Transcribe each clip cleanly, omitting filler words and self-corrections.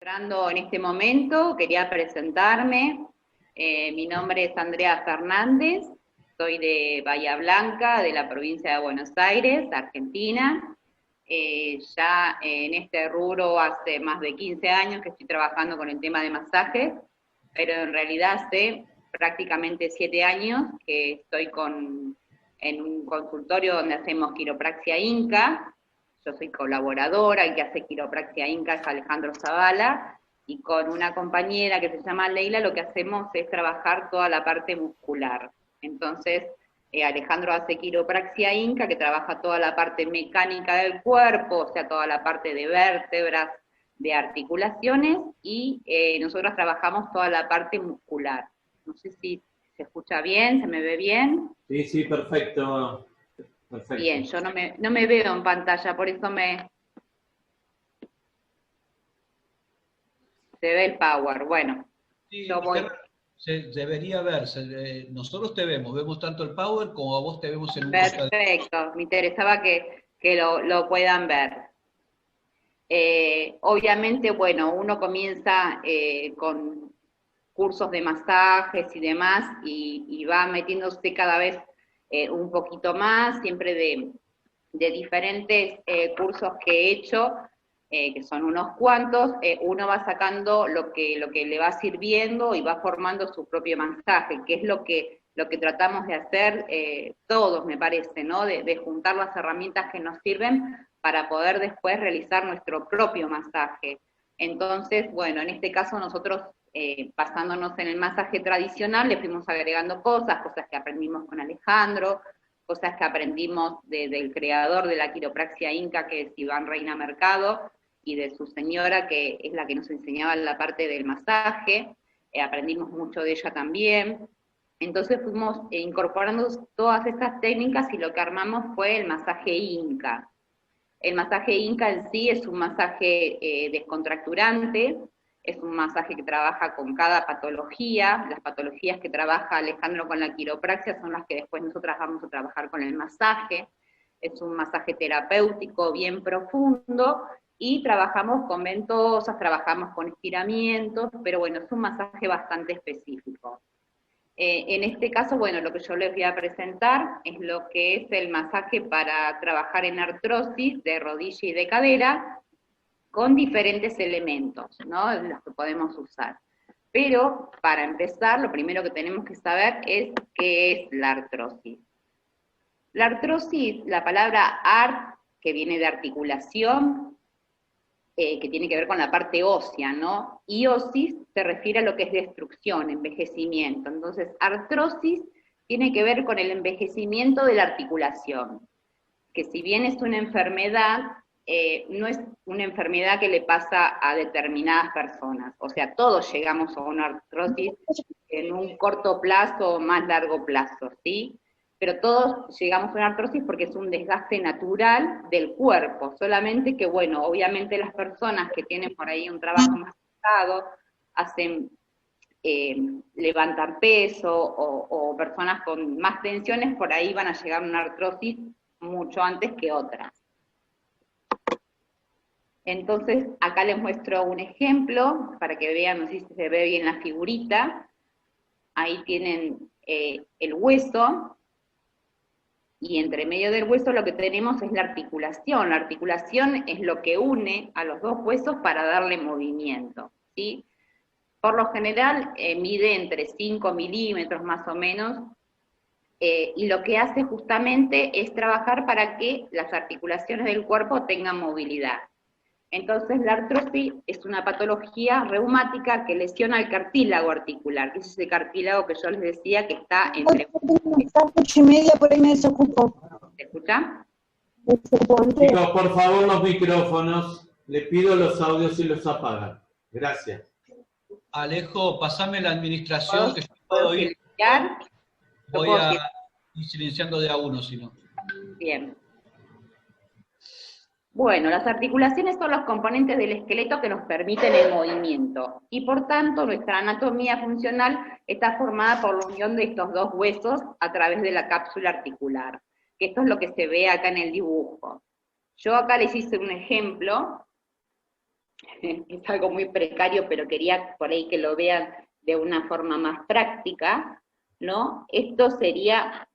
entrando en este momento, quería presentarme. Mi nombre es Andrea Fernández, soy de Bahía Blanca, de la provincia de Buenos Aires, Argentina. Ya en este rubro hace más de 15 años que estoy trabajando con el tema de masajes, pero en realidad hace prácticamente 7 años que estoy en un consultorio donde hacemos quiropraxia Inca. Yo soy colaboradora, el que hace quiropraxia Inca es Alejandro Zavala, y con una compañera que se llama Leila lo que hacemos es trabajar toda la parte muscular. Entonces, Alejandro hace quiropraxia Inca, que trabaja toda la parte mecánica del cuerpo, o sea, toda la parte de vértebras, de articulaciones, y nosotros trabajamos toda la parte muscular. No sé si se escucha bien, se me ve bien. Sí, sí, perfecto. Perfecto. Bien, yo no me veo en pantalla, por eso se ve el power. Bueno, Sí, yo voy. debería verse. Nosotros te vemos tanto el power como a vos te vemos en un costado. Perfecto, me interesaba que lo puedan ver. Obviamente, bueno, uno comienza con cursos de masajes y demás, y va metiéndose cada vez un poquito más, siempre de diferentes cursos que he hecho, que son unos cuantos. Uno va sacando lo que le va sirviendo y va formando su propio masaje, que es lo que tratamos de hacer todos, me parece, ¿no? De juntar las herramientas que nos sirven para poder después realizar nuestro propio masaje. Entonces, bueno, en este caso nosotros, basándonos en el masaje tradicional, le fuimos agregando cosas que aprendimos con Alejandro, cosas que aprendimos del creador de la quiropraxia Inca, que es Iván Reina Mercado, y de su señora, que es la que nos enseñaba la parte del masaje. Aprendimos mucho de ella también. Entonces fuimos incorporando todas estas técnicas, y lo que armamos fue el masaje Inca. El masaje Inca en sí es un masaje descontracturante, es un masaje que trabaja con cada patología. Las patologías que trabaja Alejandro con la quiropraxia son las que después nosotras vamos a trabajar con el masaje. Es un masaje terapéutico bien profundo, y trabajamos con ventosas, trabajamos con estiramientos, pero bueno, es un masaje bastante específico. En este caso, bueno, lo que yo les voy a presentar es lo que es el masaje para trabajar en artrosis de rodilla y de cadera, con diferentes elementos, ¿no? Los que podemos usar. Pero, para empezar, lo primero que tenemos que saber es qué es la artrosis. La artrosis, la palabra art, que viene de articulación, que tiene que ver con la parte ósea, ¿no? Y osis se refiere a lo que es destrucción, envejecimiento. Entonces, artrosis tiene que ver con el envejecimiento de la articulación, que si bien es una enfermedad, no es una enfermedad que le pasa a determinadas personas. O sea, todos llegamos a una artrosis en un corto plazo o más largo plazo, ¿sí? Pero todos llegamos a una artrosis porque es un desgaste natural del cuerpo, solamente que, bueno, obviamente las personas que tienen por ahí un trabajo más pesado, hacen, levantan peso, o personas con más tensiones, por ahí van a llegar a una artrosis mucho antes que otras. Entonces, acá les muestro un ejemplo, para que vean, no sé si se ve bien la figurita. Ahí tienen el hueso, y entre medio del hueso lo que tenemos es la articulación. La articulación es lo que une a los dos huesos para darle movimiento, ¿sí? Por lo general mide entre 5 milímetros más o menos, y lo que hace justamente es trabajar para que las articulaciones del cuerpo tengan movilidad. Entonces, la artrosis es una patología reumática que lesiona el cartílago articular, que es ese cartílago que yo les decía que está entre... 8:30, por ahí me desocupo. ¿Se escucha? Chicos, por favor, los micrófonos. Le pido los audios y los apagan. Gracias. Alejo, pasame la administración, que yo ¿Puedo puedo ir. silenciar? Voy a ir silenciando de a uno, si no. Bien. Bueno, las articulaciones son los componentes del esqueleto que nos permiten el movimiento, y por tanto nuestra anatomía funcional está formada por la unión de estos dos huesos a través de la cápsula articular, que esto es lo que se ve acá en el dibujo. Yo acá les hice un ejemplo es algo muy precario, pero quería por ahí que lo vean de una forma más práctica, ¿no? Esto sería,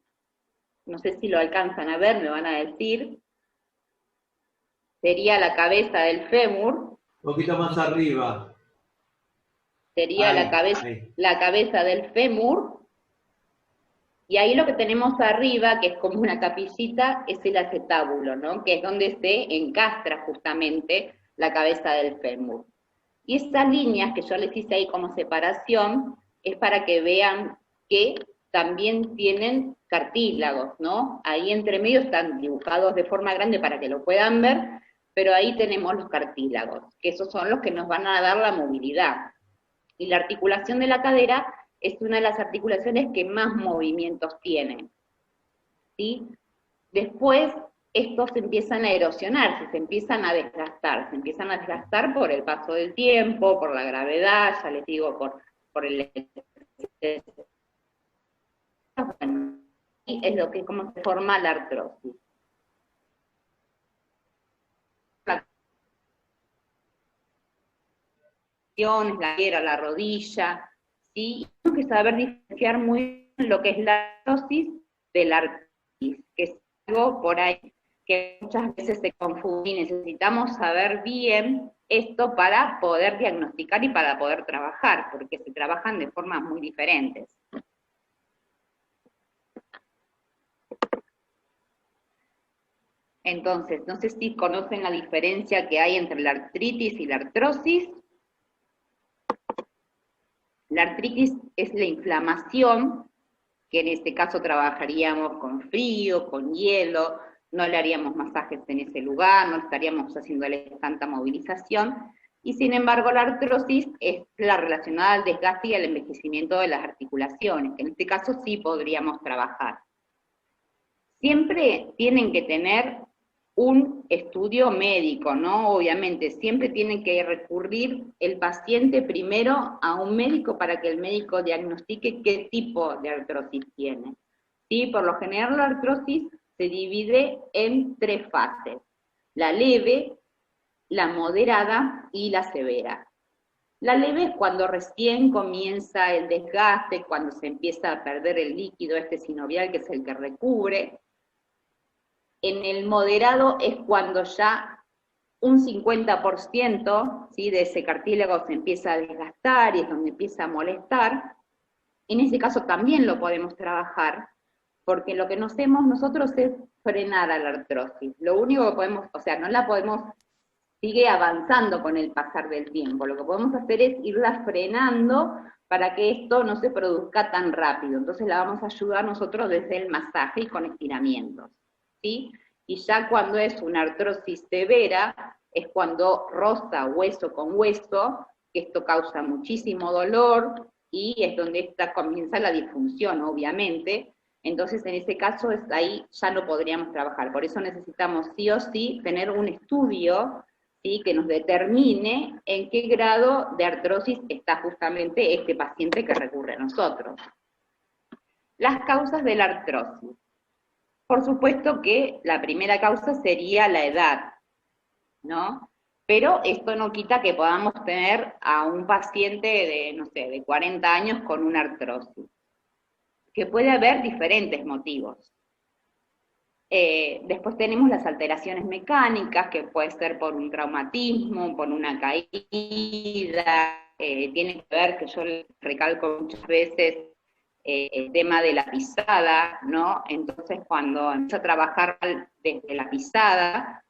no sé si lo alcanzan a ver, me van a decir, sería la cabeza del fémur. Un poquito más arriba. Sería Ahí, la cabeza del fémur, y ahí lo que tenemos arriba, que es como una capillita, es el acetábulo, ¿no? Que es donde se encastra justamente la cabeza del fémur. Y estas líneas que yo les hice ahí como separación, es para que vean que también tienen cartílagos, ¿no? Ahí entre medio están dibujados de forma grande para que lo puedan ver, pero ahí tenemos los cartílagos, que esos son los que nos van a dar la movilidad. Y la articulación de la cadera es una de las articulaciones que más movimientos tienen, ¿sí? Después, estos se empiezan a erosionar, se empiezan a desgastar por el paso del tiempo, por la gravedad, ya les digo, por el... Bueno, y es lo que cómo se forma la artrosis. La cadera, la rodilla, ¿sí? Tenemos que saber diferenciar muy bien lo que es la artrosis de la artritis, que es algo por ahí que muchas veces se confunde y necesitamos saber bien esto para poder diagnosticar y para poder trabajar, porque se trabajan de formas muy diferentes. Entonces, no sé si conocen la diferencia que hay entre la artritis y la artrosis. La artritis es la inflamación, que en este caso trabajaríamos con frío, con hielo, no le haríamos masajes en ese lugar, no estaríamos haciéndole tanta movilización, y sin embargo la artrosis es la relacionada al desgaste y al envejecimiento de las articulaciones, que en este caso sí podríamos trabajar. Siempre tienen que tener un estudio médico, ¿no? Obviamente, siempre tiene que recurrir el paciente primero a un médico para que el médico diagnostique qué tipo de artrosis tiene. ¿Sí? Por lo general la artrosis se divide en 3 fases: la leve, la moderada y la severa. La leve es cuando recién comienza el desgaste, cuando se empieza a perder el líquido sinovial, que es el que recubre. En el moderado es cuando ya un 50%, ¿sí?, de ese cartílago se empieza a desgastar y es donde empieza a molestar. En ese caso también lo podemos trabajar, porque lo que nos hacemos nosotros es frenar a la artrosis. Lo único que podemos, o sea, no la podemos, sigue avanzando con el pasar del tiempo. Lo que podemos hacer es irla frenando para que esto no se produzca tan rápido. Entonces la vamos a ayudar nosotros desde el masaje y con estiramientos, ¿sí? Y ya cuando es una artrosis severa, es cuando roza hueso con hueso, que esto causa muchísimo dolor, y es donde comienza la disfunción, obviamente. Entonces, en ese caso, ahí ya no podríamos trabajar. Por eso necesitamos sí o sí tener un estudio, ¿sí?, que nos determine en qué grado de artrosis está justamente este paciente que recurre a nosotros. Las causas de la artrosis. Por supuesto que la primera causa sería la edad, ¿no? Pero esto no quita que podamos tener a un paciente de, no sé, de 40 años con una artrosis, que puede haber diferentes motivos. Después tenemos las alteraciones mecánicas, que puede ser por un traumatismo, por una caída, tiene que ver, que yo recalco muchas veces, el tema de la pisada, ¿no? Entonces cuando empieza a trabajar desde la pisada,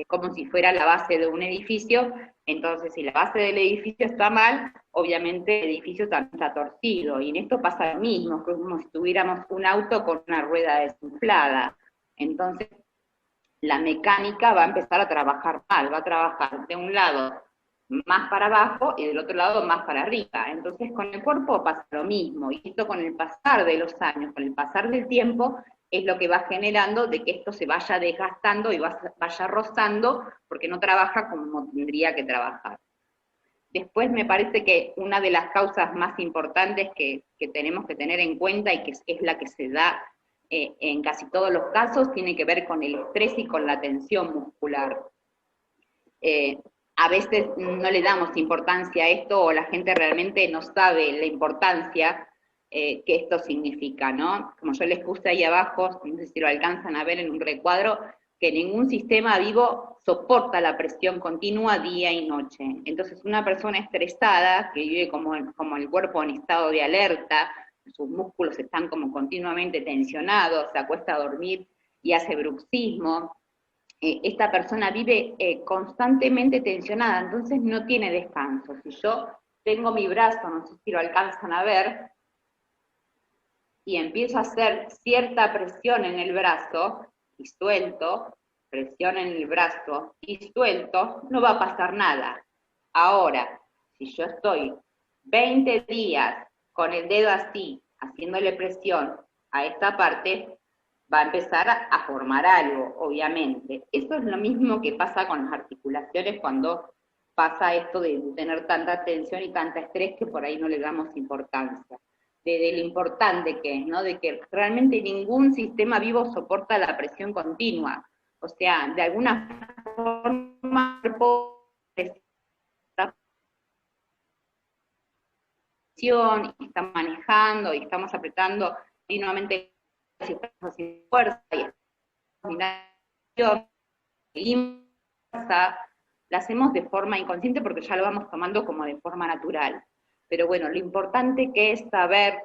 como si fuera la base de un edificio, entonces si la base del edificio está mal, obviamente el edificio también está torcido, y en esto pasa lo mismo, como si tuviéramos un auto con una rueda desinflada. Entonces la mecánica va a empezar a trabajar mal, va a trabajar de un lado más para abajo y del otro lado más para arriba. Entonces con el cuerpo pasa lo mismo, y esto con el pasar de los años, con el pasar del tiempo, es lo que va generando de que esto se vaya desgastando y vaya rozando, porque no trabaja como tendría que trabajar. Después me parece que una de las causas más importantes que tenemos que tener en cuenta, y que es la que se da en casi todos los casos, tiene que ver con el estrés y con la tensión muscular. a veces no le damos importancia a esto o la gente realmente no sabe la importancia que esto significa, ¿no? Como yo les puse ahí abajo, no sé si lo alcanzan a ver en un recuadro, que ningún sistema vivo soporta la presión continua día y noche. Entonces una persona estresada, que vive como el cuerpo en estado de alerta, sus músculos están como continuamente tensionados, se acuesta a dormir y hace bruxismo, esta persona vive constantemente tensionada, entonces no tiene descanso. Si yo tengo mi brazo, no sé si lo alcanzan a ver, y empiezo a hacer cierta presión en el brazo y suelto, presión en el brazo y suelto, no va a pasar nada. Ahora, si yo estoy 20 días con el dedo así, haciéndole presión a esta parte, va a empezar a formar algo, obviamente. Eso es lo mismo que pasa con las articulaciones cuando pasa esto de tener tanta tensión y tanta estrés que por ahí no le damos importancia. De lo importante que es, ¿no? De que realmente ningún sistema vivo soporta la presión continua. O sea, de alguna forma y está manejando y estamos apretando continuamente si estamos sin fuerza y la hacemos de forma inconsciente porque ya lo vamos tomando como de forma natural. Pero bueno, lo importante que es saber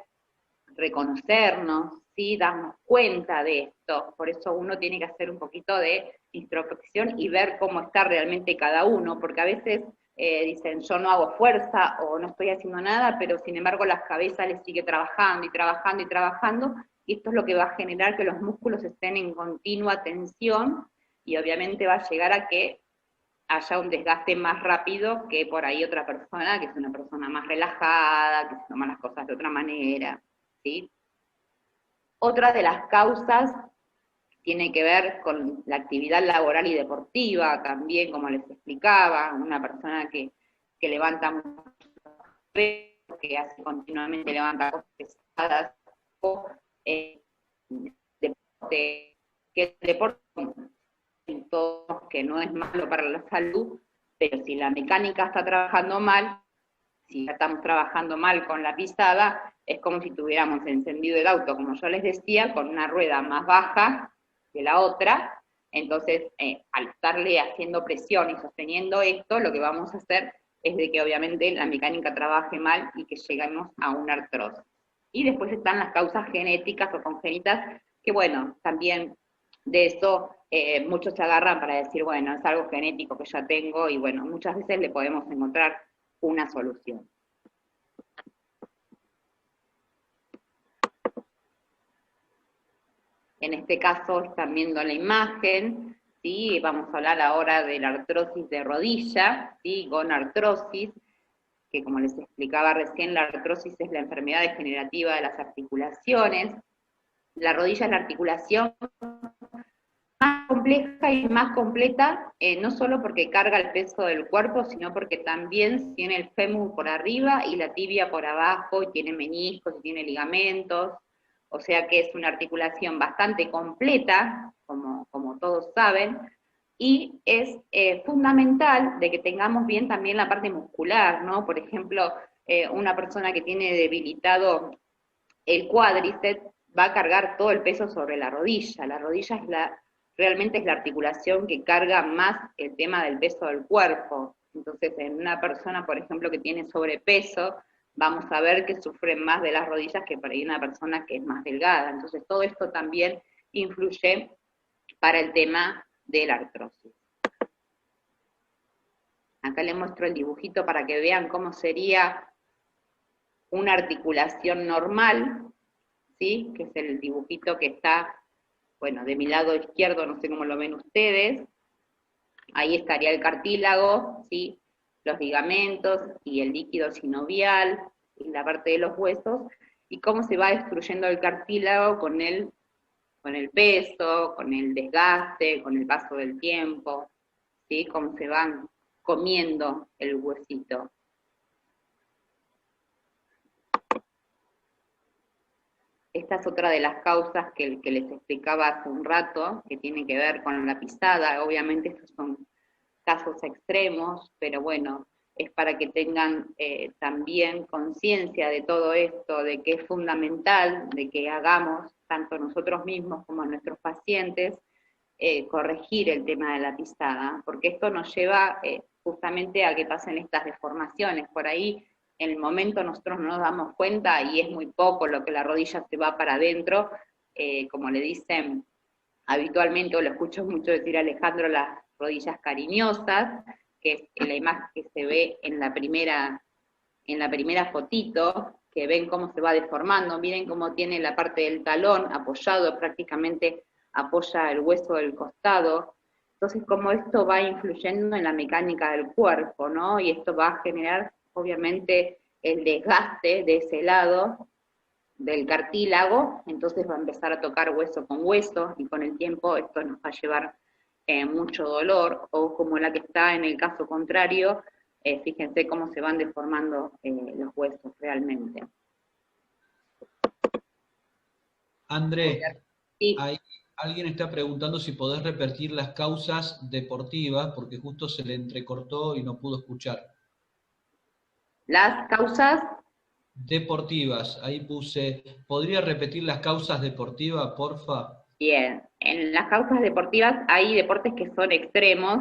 reconocernos, ¿sí? Darnos cuenta de esto. Por eso uno tiene que hacer un poquito de introspección y ver cómo está realmente cada uno, porque a veces dicen yo no hago fuerza o no estoy haciendo nada, pero sin embargo la cabeza les sigue trabajando y trabajando y trabajando, y esto es lo que va a generar que los músculos estén en continua tensión, y obviamente va a llegar a que haya un desgaste más rápido que por ahí otra persona, que es una persona más relajada, que se toma las cosas de otra manera, ¿sí? Otra de las causas tiene que ver con la actividad laboral y deportiva, también, como les explicaba, una persona que levanta mucho peso, que hace continuamente levanta cosas pesadas, o deporte, que el deporte que no es malo para la salud, pero si la mecánica está trabajando mal, si ya estamos trabajando mal con la pisada, es como si tuviéramos encendido el auto, como yo les decía, con una rueda más baja que la otra. Entonces, al estarle haciendo presión y sosteniendo esto, lo que vamos a hacer es de que obviamente la mecánica trabaje mal y que lleguemos a una artrosis. Y después están las causas genéticas o congénitas, que bueno, también de eso muchos se agarran para decir, bueno, es algo genético que ya tengo, y bueno, muchas veces le podemos encontrar una solución. En este caso están viendo la imagen, ¿sí? Vamos a hablar ahora de la artrosis de rodilla, ¿sí? Gonartrosis, que como les explicaba recién, la artrosis es la enfermedad degenerativa de las articulaciones. La rodilla es la articulación más compleja y más completa, no solo porque carga el peso del cuerpo, sino porque también tiene el fémur por arriba y la tibia por abajo, y tiene meniscos, y tiene ligamentos, o sea que es una articulación bastante completa, como todos saben, y es fundamental de que tengamos bien también la parte muscular, ¿no? Por ejemplo, una persona que tiene debilitado el cuádriceps va a cargar todo el peso sobre la rodilla es realmente es la articulación que carga más el tema del peso del cuerpo. Entonces, en una persona, por ejemplo, que tiene sobrepeso, vamos a ver que sufre más de las rodillas que por ahí una persona que es más delgada. Entonces, todo esto también influye para el tema de la artrosis. Acá les muestro el dibujito para que vean cómo sería una articulación normal, ¿sí? Que es el dibujito que está, bueno, de mi lado izquierdo, no sé cómo lo ven ustedes. Ahí estaría el cartílago, ¿sí? Los ligamentos y el líquido sinovial y la parte de los huesos, y cómo se va destruyendo el cartílago con el peso, con el desgaste, con el paso del tiempo, ¿sí? Cómo se van comiendo el huesito. Esta es otra de las causas que les explicaba hace un rato, que tiene que ver con la pisada. Obviamente estos son casos extremos, pero bueno, es para que tengan también conciencia de todo esto, de que es fundamental, de que hagamos, tanto nosotros mismos como a nuestros pacientes, corregir el tema de la pisada, porque esto nos lleva justamente a que pasen estas deformaciones. Por ahí, en el momento nosotros no nos damos cuenta y es muy poco lo que la rodilla se va para adentro, como le dicen habitualmente, o lo escucho mucho decir a Alejandro, las rodillas cariñosas, que es la imagen que se ve en la primera fotito, que ven cómo se va deformando, miren cómo tiene la parte del talón apoyado, prácticamente apoya el hueso del costado. Entonces, como esto va influyendo en la mecánica del cuerpo, ¿no? Y esto va a generar, obviamente, el desgaste de ese lado del cartílago, entonces va a empezar a tocar hueso con hueso, y con el tiempo esto nos va a llevar mucho dolor, o como la que está en el caso contrario, fíjense cómo se van deformando los huesos realmente. André, sí. Alguien está preguntando si podés repetir las causas deportivas, porque justo se le entrecortó y no pudo escuchar. Las causas deportivas, ahí puse, ¿podría repetir las causas deportivas, porfa? Bien, en las causas deportivas hay deportes que son extremos,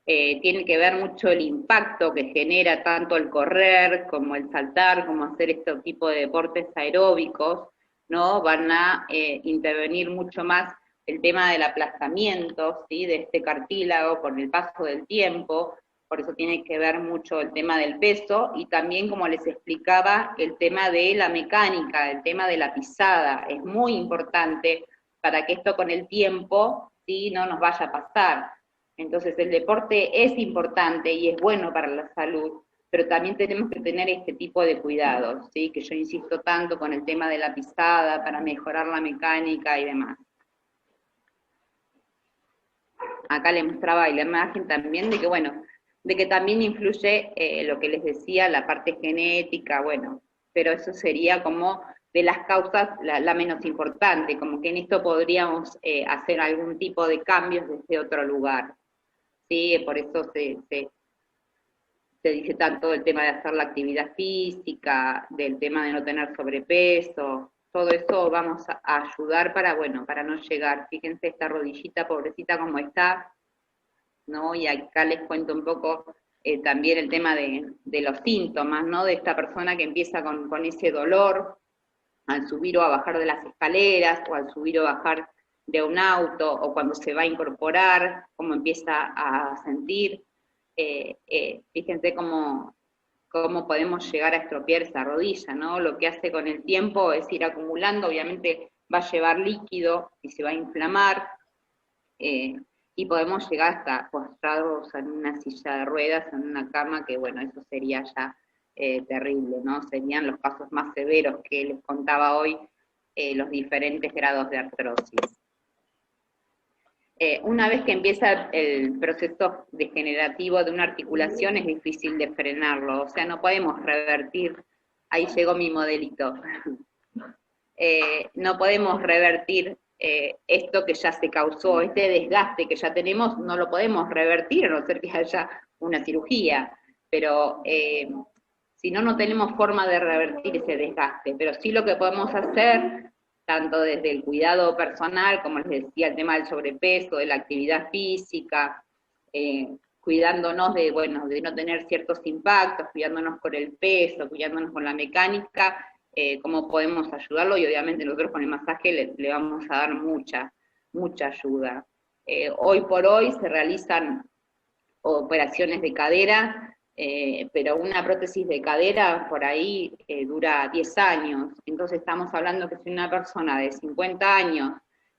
tiene que ver mucho el impacto que genera tanto el correr como el saltar, como hacer este tipo de deportes aeróbicos, ¿no? Van a intervenir mucho más el tema del aplastamiento, ¿sí? De este cartílago con el paso del tiempo, por eso tiene que ver mucho el tema del peso, y también, como les explicaba, el tema de la mecánica, el tema de la pisada, es muy importante para que esto con el tiempo, ¿sí? No nos vaya a pasar. Entonces el deporte es importante y es bueno para la salud, pero también tenemos que tener este tipo de cuidados, ¿sí? Que yo insisto tanto con el tema de la pisada, para mejorar la mecánica y demás. Acá les mostraba la imagen también de que, bueno, de que también influye lo que les decía, la parte genética, bueno, pero eso sería como de las causas la menos importante, como que en esto podríamos hacer algún tipo de cambios desde otro lugar, ¿sí? Por eso se dice tanto del tema de hacer la actividad física, del tema de no tener sobrepeso, todo eso vamos a ayudar para, bueno, para no llegar. Fíjense esta rodillita pobrecita como está, ¿no? Y acá les cuento un poco también el tema de los síntomas, ¿no? De esta persona que empieza con ese dolor al subir o a bajar de las escaleras, o al subir o bajar de un auto, o cuando se va a incorporar, cómo empieza a sentir. Fíjense cómo podemos llegar a estropear esa rodilla, ¿no? Lo que hace con el tiempo es ir acumulando, obviamente va a llevar líquido y se va a inflamar, y podemos llegar hasta postrados en una silla de ruedas, en una cama, que bueno, eso sería ya terrible, ¿no? Serían los casos más severos que les contaba hoy, los diferentes grados de artrosis. Una vez que empieza el proceso degenerativo de una articulación, es difícil de frenarlo, o sea, no podemos revertir, ahí llegó mi modelito, no podemos revertir esto que ya se causó, este desgaste que ya tenemos, no lo podemos revertir, a no ser que haya una cirugía, pero si no, no tenemos forma de revertir ese desgaste, pero sí lo que podemos hacer, tanto desde el cuidado personal, como les decía, el tema del sobrepeso, de la actividad física, cuidándonos de, bueno, de no tener ciertos impactos, cuidándonos con el peso, cuidándonos con la mecánica, cómo podemos ayudarlo, y obviamente nosotros con el masaje le vamos a dar mucha ayuda. Hoy por hoy se realizan operaciones de cadera, pero una prótesis de cadera por ahí dura 10 años, entonces estamos hablando que si una persona de 50 años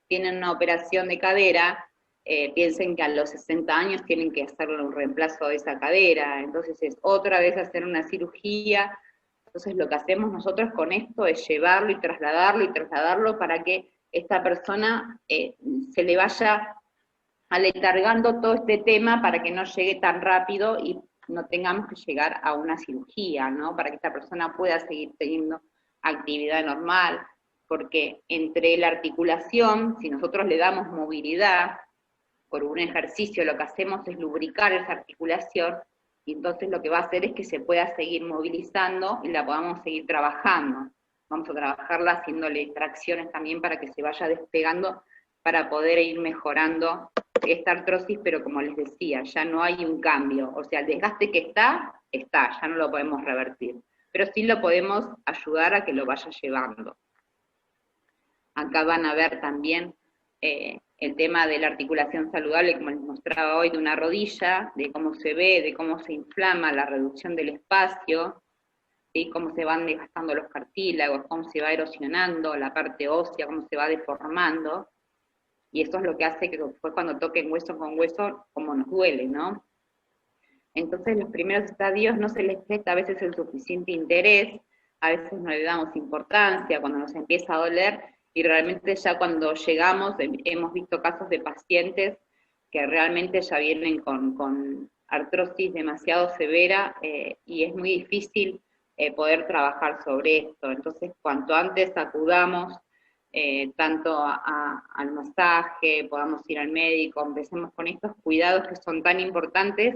tiene una operación de cadera, piensen que a los 60 años tienen que hacerle un reemplazo de esa cadera, entonces es otra vez hacer una cirugía. Entonces lo que hacemos nosotros con esto es llevarlo y trasladarlo para que esta persona se le vaya aletargando todo este tema, para que no llegue tan rápido y no tengamos que llegar a una cirugía, ¿no? Para que esta persona pueda seguir teniendo actividad normal, porque entre la articulación, si nosotros le damos movilidad, por un ejercicio, lo que hacemos es lubricar esa articulación, y entonces lo que va a hacer es que se pueda seguir movilizando y la podamos seguir trabajando. Vamos a trabajarla haciéndole tracciones también para que se vaya despegando, para poder ir mejorando esta artrosis, pero como les decía, ya no hay un cambio, o sea, el desgaste que está, ya no lo podemos revertir, pero sí lo podemos ayudar a que lo vaya llevando. Acá van a ver también el tema de la articulación saludable, como les mostraba hoy, de una rodilla, de cómo se ve, de cómo se inflama, la reducción del espacio, ¿sí? Cómo se van desgastando los cartílagos, cómo se va erosionando la parte ósea, cómo se va deformando, y eso es lo que hace que después cuando toquen hueso con hueso, como nos duele, ¿no? Entonces los primeros estadios no se les presta a veces el suficiente interés, a veces no le damos importancia cuando nos empieza a doler, y realmente ya cuando llegamos, hemos visto casos de pacientes que realmente ya vienen con artrosis demasiado severa, y es muy difícil poder trabajar sobre esto. Entonces cuanto antes acudamos, tanto al masaje, podamos ir al médico, empecemos con estos cuidados que son tan importantes,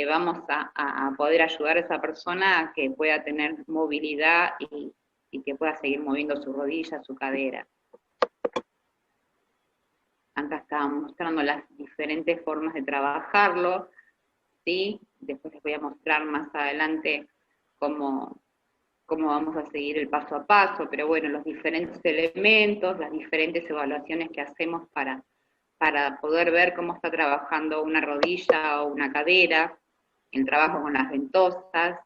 vamos a poder ayudar a esa persona a que pueda tener movilidad y que pueda seguir moviendo su rodilla, su cadera. Acá estábamos mostrando las diferentes formas de trabajarlo, ¿sí? Después les voy a mostrar más adelante cómo vamos a seguir el paso a paso, pero bueno, los diferentes elementos, las diferentes evaluaciones que hacemos para poder ver cómo está trabajando una rodilla o una cadera, el trabajo con las ventosas.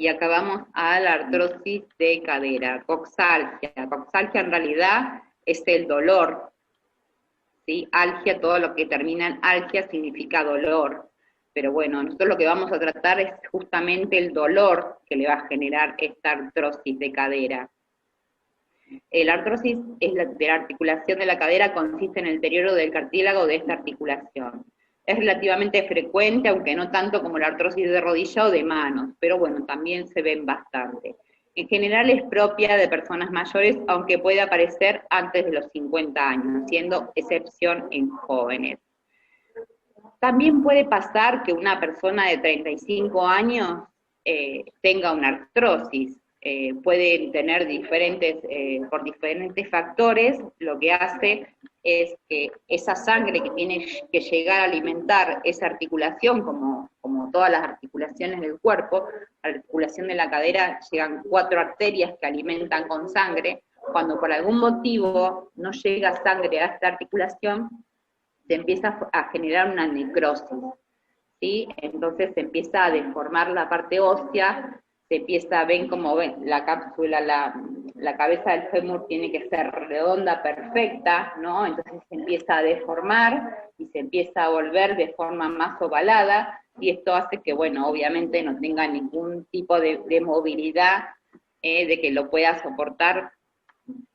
Y acá vamos a la artrosis de cadera, coxalgia. Coxalgia en realidad es el dolor, ¿sí? Algia, todo lo que termina en algia significa dolor. Pero bueno, nosotros lo que vamos a tratar es justamente el dolor que le va a generar esta artrosis de cadera. La artrosis de la articulación de la cadera consiste en el deterioro del cartílago de esta articulación. Es relativamente frecuente, aunque no tanto como la artrosis de rodilla o de manos, pero bueno, también se ven bastante. En general es propia de personas mayores, aunque puede aparecer antes de los 50 años, siendo excepción en jóvenes. También puede pasar que una persona de 35 años tenga una artrosis. Pueden tener por diferentes factores, lo que hace es que esa sangre que tiene que llegar a alimentar esa articulación, como todas las articulaciones del cuerpo, la articulación de la cadera llegan 4 arterias que alimentan con sangre. Cuando por algún motivo no llega sangre a esta articulación, se empieza a generar una necrosis, ¿sí? Entonces se empieza a deformar la parte ósea, ven como ven, la cápsula, la cabeza del fémur tiene que ser redonda, perfecta, ¿no? Entonces se empieza a deformar y se empieza a volver de forma más ovalada, y esto hace que, bueno, obviamente no tenga ningún tipo de movilidad, de que lo pueda soportar.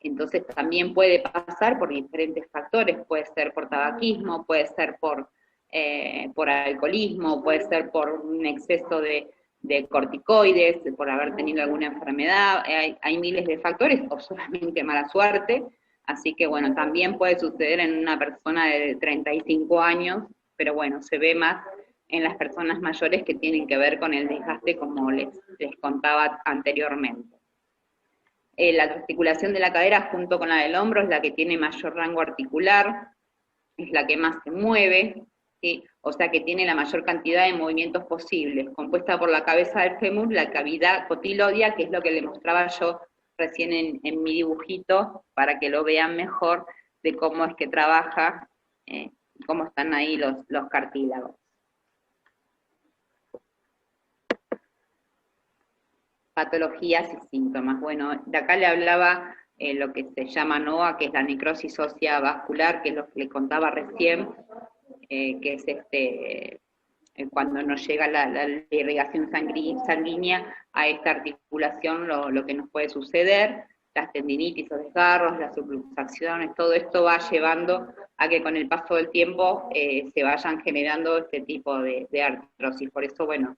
Entonces también puede pasar por diferentes factores, puede ser por tabaquismo, puede ser por alcoholismo, puede ser por un exceso de corticoides, por haber tenido alguna enfermedad, hay miles de factores, o solamente mala suerte, así que bueno, también puede suceder en una persona de 35 años, pero bueno, se ve más en las personas mayores que tienen que ver con el desgaste, como les contaba anteriormente. La articulación de la cadera junto con la del hombro es la que tiene mayor rango articular, es la que más se mueve, ¿sí? O sea que tiene la mayor cantidad de movimientos posibles, compuesta por la cabeza del fémur, la cavidad cotiloidea, que es lo que le mostraba yo recién en mi dibujito, para que lo vean mejor de cómo es que trabaja, cómo están ahí los cartílagos. Patologías y síntomas. Bueno, de acá le hablaba lo que se llama NOA, que es la necrosis ósea vascular, que es lo que le contaba recién, que es cuando no llega la irrigación sanguínea a esta articulación, lo que nos puede suceder, las tendinitis o desgarros, las subluxaciones, todo esto va llevando a que con el paso del tiempo se vayan generando este tipo de artrosis. Por eso, bueno,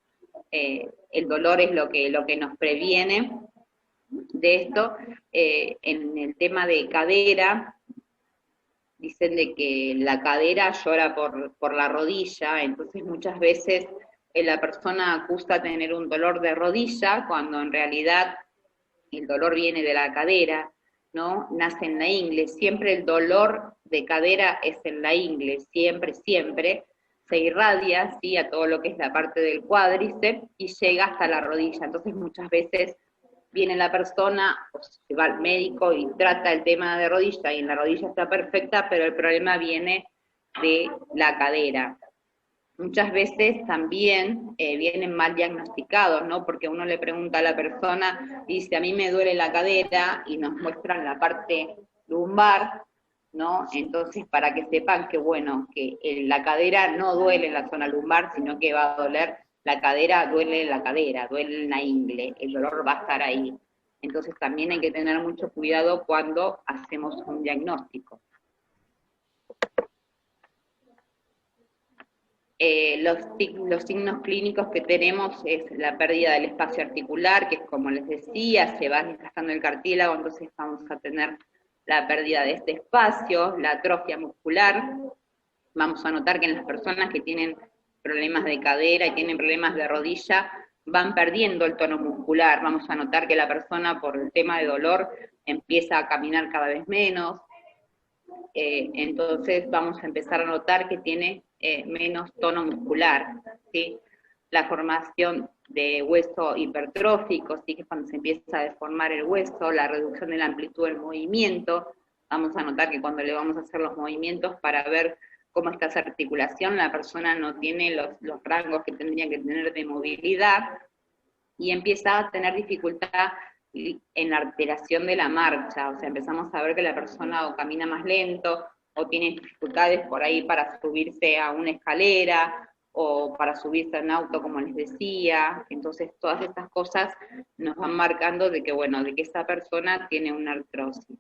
el dolor es lo que nos previene de esto. En el tema de cadera, dicen de que la cadera llora por la rodilla, entonces muchas veces la persona acusa tener un dolor de rodilla, cuando en realidad el dolor viene de la cadera, ¿no? Nace en la ingle, siempre el dolor de cadera es en la ingle, siempre, siempre, se irradia, ¿sí?, a todo lo que es la parte del cuádriceps y llega hasta la rodilla, entonces muchas veces viene la persona, o se va al médico y trata el tema de rodilla, y en la rodilla está perfecta, pero el problema viene de la cadera. Muchas veces también vienen mal diagnosticados, ¿no? Porque uno le pregunta a la persona, dice, a mí me duele la cadera, y nos muestran la parte lumbar, ¿no? Entonces, para que sepan que, bueno, que la cadera no duele en la zona lumbar, sino que va a doler la cadera, duele en la cadera, duele en la ingle, el dolor va a estar ahí. Entonces, también hay que tener mucho cuidado cuando hacemos un diagnóstico. Los signos clínicos que tenemos es la pérdida del espacio articular, que es como les decía, se va desgastando el cartílago, entonces vamos a tener la pérdida de este espacio, la atrofia muscular. Vamos a notar que en las personas que tienen problemas de cadera y tienen problemas de rodilla, van perdiendo el tono muscular. Vamos a notar que la persona, por el tema de dolor, empieza a caminar cada vez menos. Entonces vamos a empezar a notar que tiene menos tono muscular, ¿sí? La formación de hueso hipertrófico, ¿sí?, que es cuando se empieza a deformar el hueso, la reducción de la amplitud del movimiento. Vamos a notar que cuando le vamos a hacer los movimientos para ver cómo está esa articulación, la persona no tiene los rangos que tendría que tener de movilidad, y empieza a tener dificultad en la alteración de la marcha, o sea, empezamos a ver que la persona o camina más lento, o tiene dificultades por ahí para subirse a una escalera, o para subirse a un auto, como les decía. Entonces todas estas cosas nos van marcando de que, bueno, de que esa persona tiene una artrosis.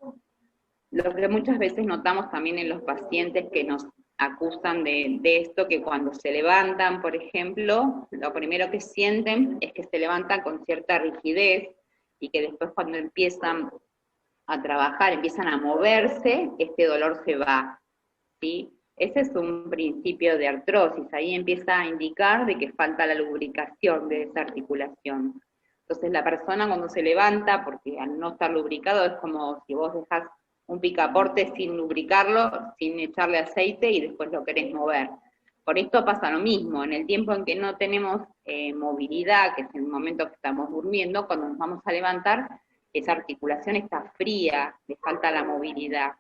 Lo que muchas veces notamos también en los pacientes que nos acusan de esto, que cuando se levantan, por ejemplo, lo primero que sienten es que se levantan con cierta rigidez, y que después cuando empiezan a trabajar, empiezan a moverse, este dolor se va, ¿sí? Ese es un principio de artrosis, ahí empieza a indicar de que falta la lubricación de esa articulación. Entonces la persona cuando se levanta, porque al no estar lubricado es como si vos dejás un picaporte sin lubricarlo, sin echarle aceite, y después lo querés mover. Por esto pasa lo mismo, en el tiempo en que no tenemos movilidad, que es el momento que estamos durmiendo, cuando nos vamos a levantar, esa articulación está fría, le falta la movilidad.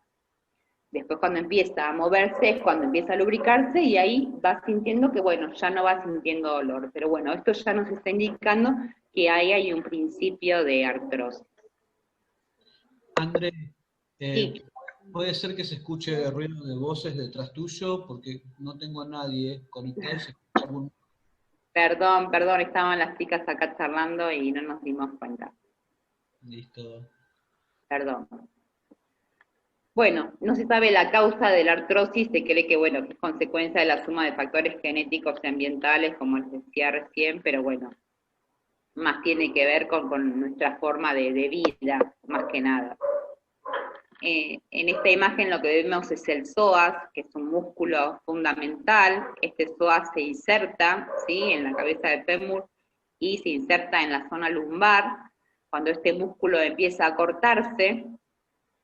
Después cuando empieza a moverse es cuando empieza a lubricarse, y ahí va sintiendo que, bueno, ya no va sintiendo dolor. Pero bueno, esto ya nos está indicando que ahí hay un principio de artrosis. André, Sí. ¿puede ser que se escuche ruido de voces detrás tuyo? Porque no tengo a nadie conectado. ¿Se escucha algún... Perdón, estaban las chicas acá charlando y no nos dimos cuenta. Listo. Perdón. Bueno, no se sabe la causa de la artrosis, se cree que, bueno, que es consecuencia de la suma de factores genéticos y ambientales, como les decía recién, pero bueno, más tiene que ver con nuestra forma de vida, más que nada. En esta imagen lo que vemos es el psoas, que es un músculo fundamental. Este psoas se inserta, ¿sí?, en la cabeza del fémur y se inserta en la zona lumbar. Cuando este músculo empieza a cortarse,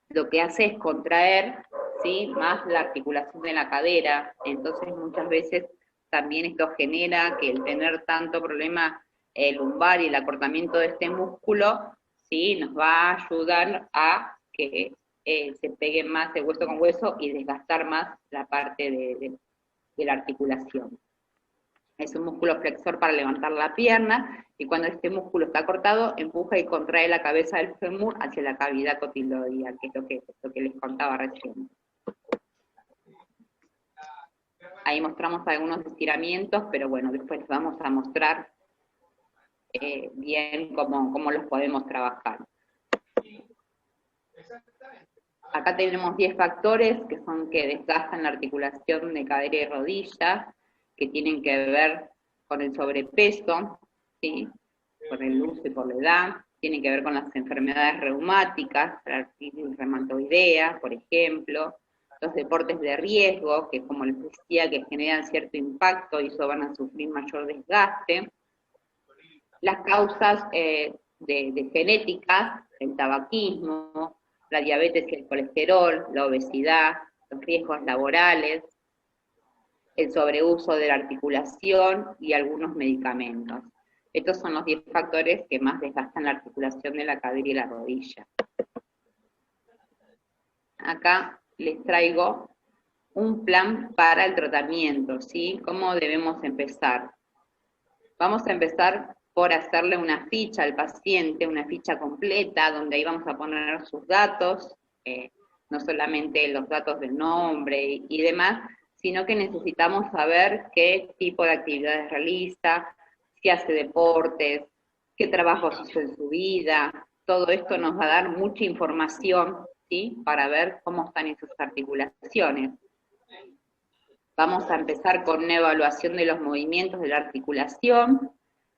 lo que hace es contraer, ¿sí?, más la articulación de la cadera. Entonces muchas veces también esto genera que el tener tanto problema lumbar y el acortamiento de este músculo, ¿sí?, nos va a ayudar a que se pegue más de hueso con hueso y desgastar más la parte de la articulación. Es un músculo flexor para levantar la pierna, y cuando este músculo está cortado, empuja y contrae la cabeza del fémur hacia la cavidad cotiloidea, que es lo que les contaba recién. Ahí mostramos algunos estiramientos, pero bueno, después les vamos a mostrar bien cómo los podemos trabajar. Acá tenemos 10 factores que desgastan la articulación de cadera y rodilla, que tienen que ver con el sobrepeso, ¿sí?, por el uso y por la edad, tienen que ver con las enfermedades reumáticas, la artritis reumatoidea, por ejemplo, los deportes de riesgo, que como les decía, que generan cierto impacto y eso van a sufrir mayor desgaste. Las causas de genéticas, el tabaquismo, la diabetes y el colesterol, la obesidad, los riesgos laborales, el sobreuso de la articulación y algunos medicamentos. Estos son los 10 factores que más desgastan la articulación de la cadera y la rodilla. Acá les traigo un plan para el tratamiento, ¿sí? ¿Cómo debemos empezar? Vamos a empezar por hacerle una ficha al paciente, una ficha completa, donde ahí vamos a poner sus datos, no solamente los datos del nombre y demás, sino que necesitamos saber qué tipo de actividades realiza, si hace deportes, qué trabajos hizo en su vida. Todo esto nos va a dar mucha información, ¿sí? Para ver cómo están esas articulaciones. Vamos a empezar con una evaluación de los movimientos de la articulación,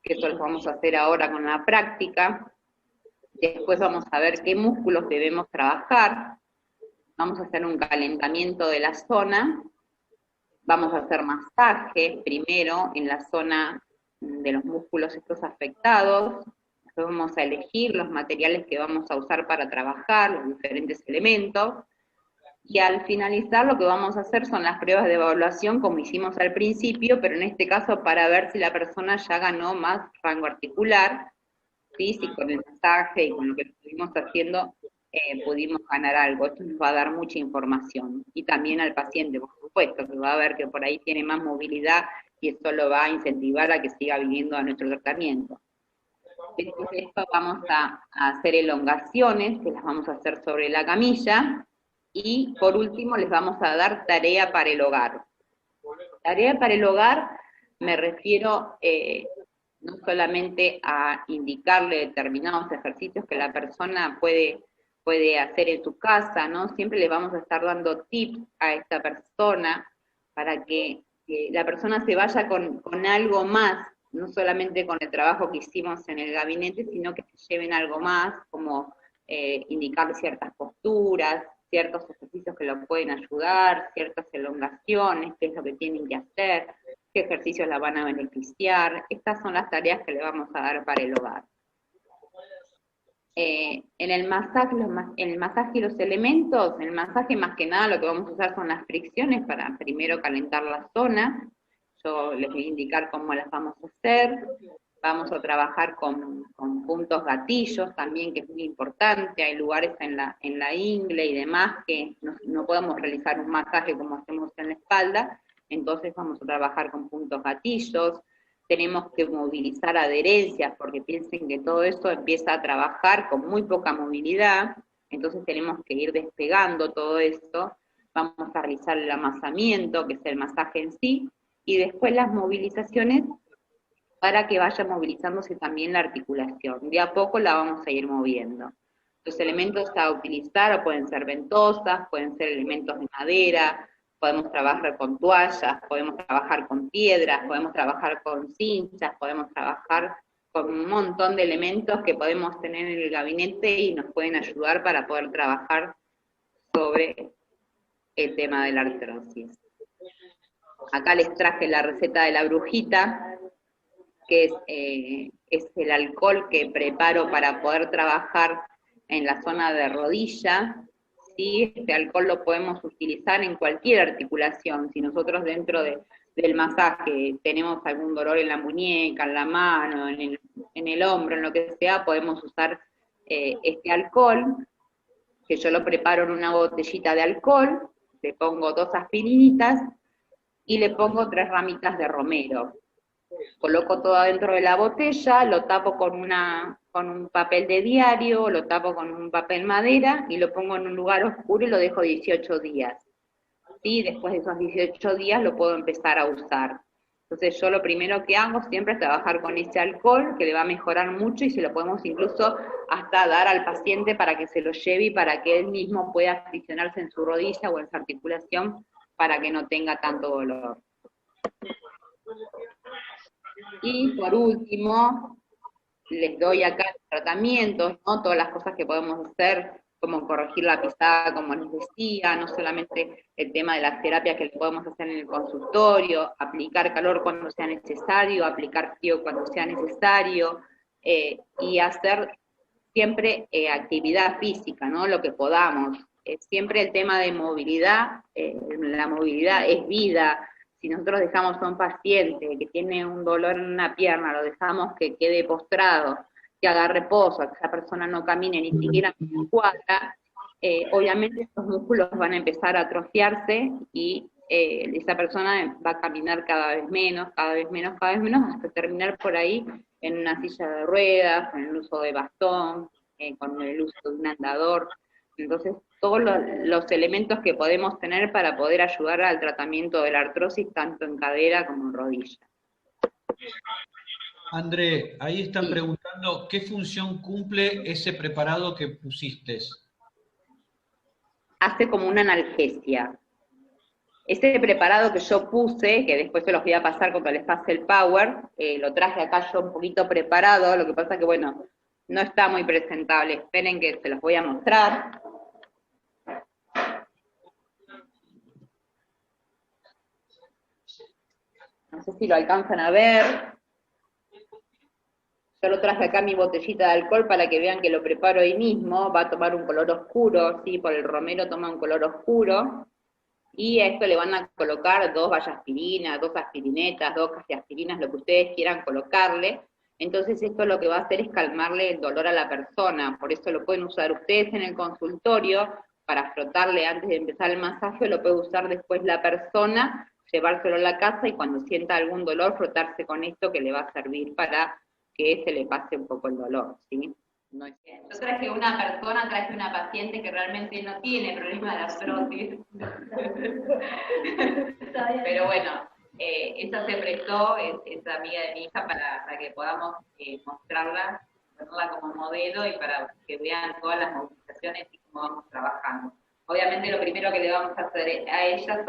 que eso lo vamos a hacer ahora con la práctica. Después vamos a ver qué músculos debemos trabajar. Vamos a hacer un calentamiento de la zona. Vamos a hacer masaje primero en la zona de los músculos estos afectados. Después vamos a elegir los materiales que vamos a usar para trabajar, los diferentes elementos. Y al finalizar lo que vamos a hacer son las pruebas de evaluación como hicimos al principio, pero en este caso para ver si la persona ya ganó más rango articular, ¿sí? Si con el masaje y con lo que estuvimos haciendo pudimos ganar algo. Esto nos va a dar mucha información. Y también al paciente, por supuesto, que va a ver que por ahí tiene más movilidad y esto lo va a incentivar a que siga viniendo a nuestro tratamiento. Después de esto vamos a hacer elongaciones, que las vamos a hacer sobre la camilla. Y por último les vamos a dar tarea para el hogar. Tarea para el hogar me refiero no solamente a indicarle determinados ejercicios que la persona puede hacer en su casa, ¿no? Siempre le vamos a estar dando tips a esta persona para que la persona se vaya con algo más, no solamente con el trabajo que hicimos en el gabinete, sino que se lleven algo más, como indicarle ciertas posturas, ciertos ejercicios que lo pueden ayudar, ciertas elongaciones, qué es lo que tienen que hacer, qué ejercicios la van a beneficiar. Estas son las tareas que le vamos a dar para el hogar. En el masaje y los elementos, en el masaje más que nada lo que vamos a usar son las fricciones para primero calentar la zona. Yo les voy a indicar cómo las vamos a hacer. Vamos a trabajar con puntos gatillos también, que es muy importante. Hay lugares en la ingle y demás que no podemos realizar un masaje como hacemos en la espalda, entonces vamos a trabajar con puntos gatillos. Tenemos que movilizar adherencias, porque piensen que todo eso empieza a trabajar con muy poca movilidad, entonces tenemos que ir despegando todo esto. Vamos a realizar el amasamiento, que es el masaje en sí, y después las movilizaciones para que vaya movilizándose también la articulación. De a poco la vamos a ir moviendo. Los elementos a utilizar pueden ser ventosas, pueden ser elementos de madera, podemos trabajar con toallas, podemos trabajar con piedras, podemos trabajar con cinchas, podemos trabajar con un montón de elementos que podemos tener en el gabinete y nos pueden ayudar para poder trabajar sobre el tema de la artrosis. Acá les traje la receta de la brujita, que es el alcohol que preparo para poder trabajar en la zona de rodilla. ¿Sí? Este alcohol lo podemos utilizar en cualquier articulación. Si nosotros dentro del masaje tenemos algún dolor en la muñeca, en la mano, en el hombro, en lo que sea, podemos usar este alcohol, que yo lo preparo en una botellita de alcohol, le pongo 2 aspirinitas y le pongo 3 ramitas de romero. Coloco todo adentro de la botella, lo tapo con un papel de diario, lo tapo con un papel madera y lo pongo en un lugar oscuro y lo dejo 18 días. ¿Sí? Después de esos 18 días lo puedo empezar a usar. Entonces yo lo primero que hago siempre es trabajar con ese alcohol, que le va a mejorar mucho y se lo podemos incluso hasta dar al paciente para que se lo lleve y para que él mismo pueda friccionarse en su rodilla o en su articulación para que no tenga tanto dolor. Y por último, les doy acá los tratamientos, ¿no? Todas las cosas que podemos hacer cómo corregir la pisada, como les decía, no solamente el tema de las terapias que le podemos hacer en el consultorio, aplicar calor cuando sea necesario, aplicar frío cuando sea necesario, y hacer siempre actividad física, ¿no? Lo que podamos. Siempre el tema de movilidad, la movilidad es vida. Si nosotros dejamos a un paciente que tiene un dolor en una pierna, lo dejamos que quede postrado, que haga reposo, que esa persona no camine ni siquiera en cuadra, obviamente estos músculos van a empezar a atrofiarse y esa persona va a caminar cada vez menos, cada vez menos, cada vez menos, hasta terminar por ahí en una silla de ruedas, con el uso de bastón, con el uso de un andador. Entonces, todos los elementos que podemos tener para poder ayudar al tratamiento de la artrosis, tanto en cadera como en rodilla. André, ahí están preguntando, ¿qué función cumple ese preparado que pusiste? Hace como una analgesia. Este preparado que yo puse, que después se los voy a pasar cuando les pase el power, lo traje acá yo un poquito preparado, lo que pasa que, bueno, no está muy presentable. Esperen que se los voy a mostrar. No sé si lo alcanzan a ver. Yo lo traje acá en mi botellita de alcohol para que vean que lo preparo ahí mismo. Va a tomar un color oscuro, ¿sí? Por el romero toma un color oscuro. Y a esto le van a colocar 2 vallaspirinas, 2 aspirinetas, 2 aspirinas, lo que ustedes quieran colocarle. Entonces esto lo que va a hacer es calmarle el dolor a la persona. Por eso lo pueden usar ustedes en el consultorio para frotarle antes de empezar el masaje, o lo puede usar después la persona, llevárselo a la casa y cuando sienta algún dolor, frotarse con esto que le va a servir para que se le pase un poco el dolor, ¿sí? No es... Yo traje una persona, traje una paciente que realmente no tiene problema de artrosis. Pero bueno, esta se prestó, es amiga de mi hija, para que podamos mostrarla, ponerla como modelo y para que vean todas las movilizaciones y cómo vamos trabajando. Obviamente lo primero que le vamos a hacer a ella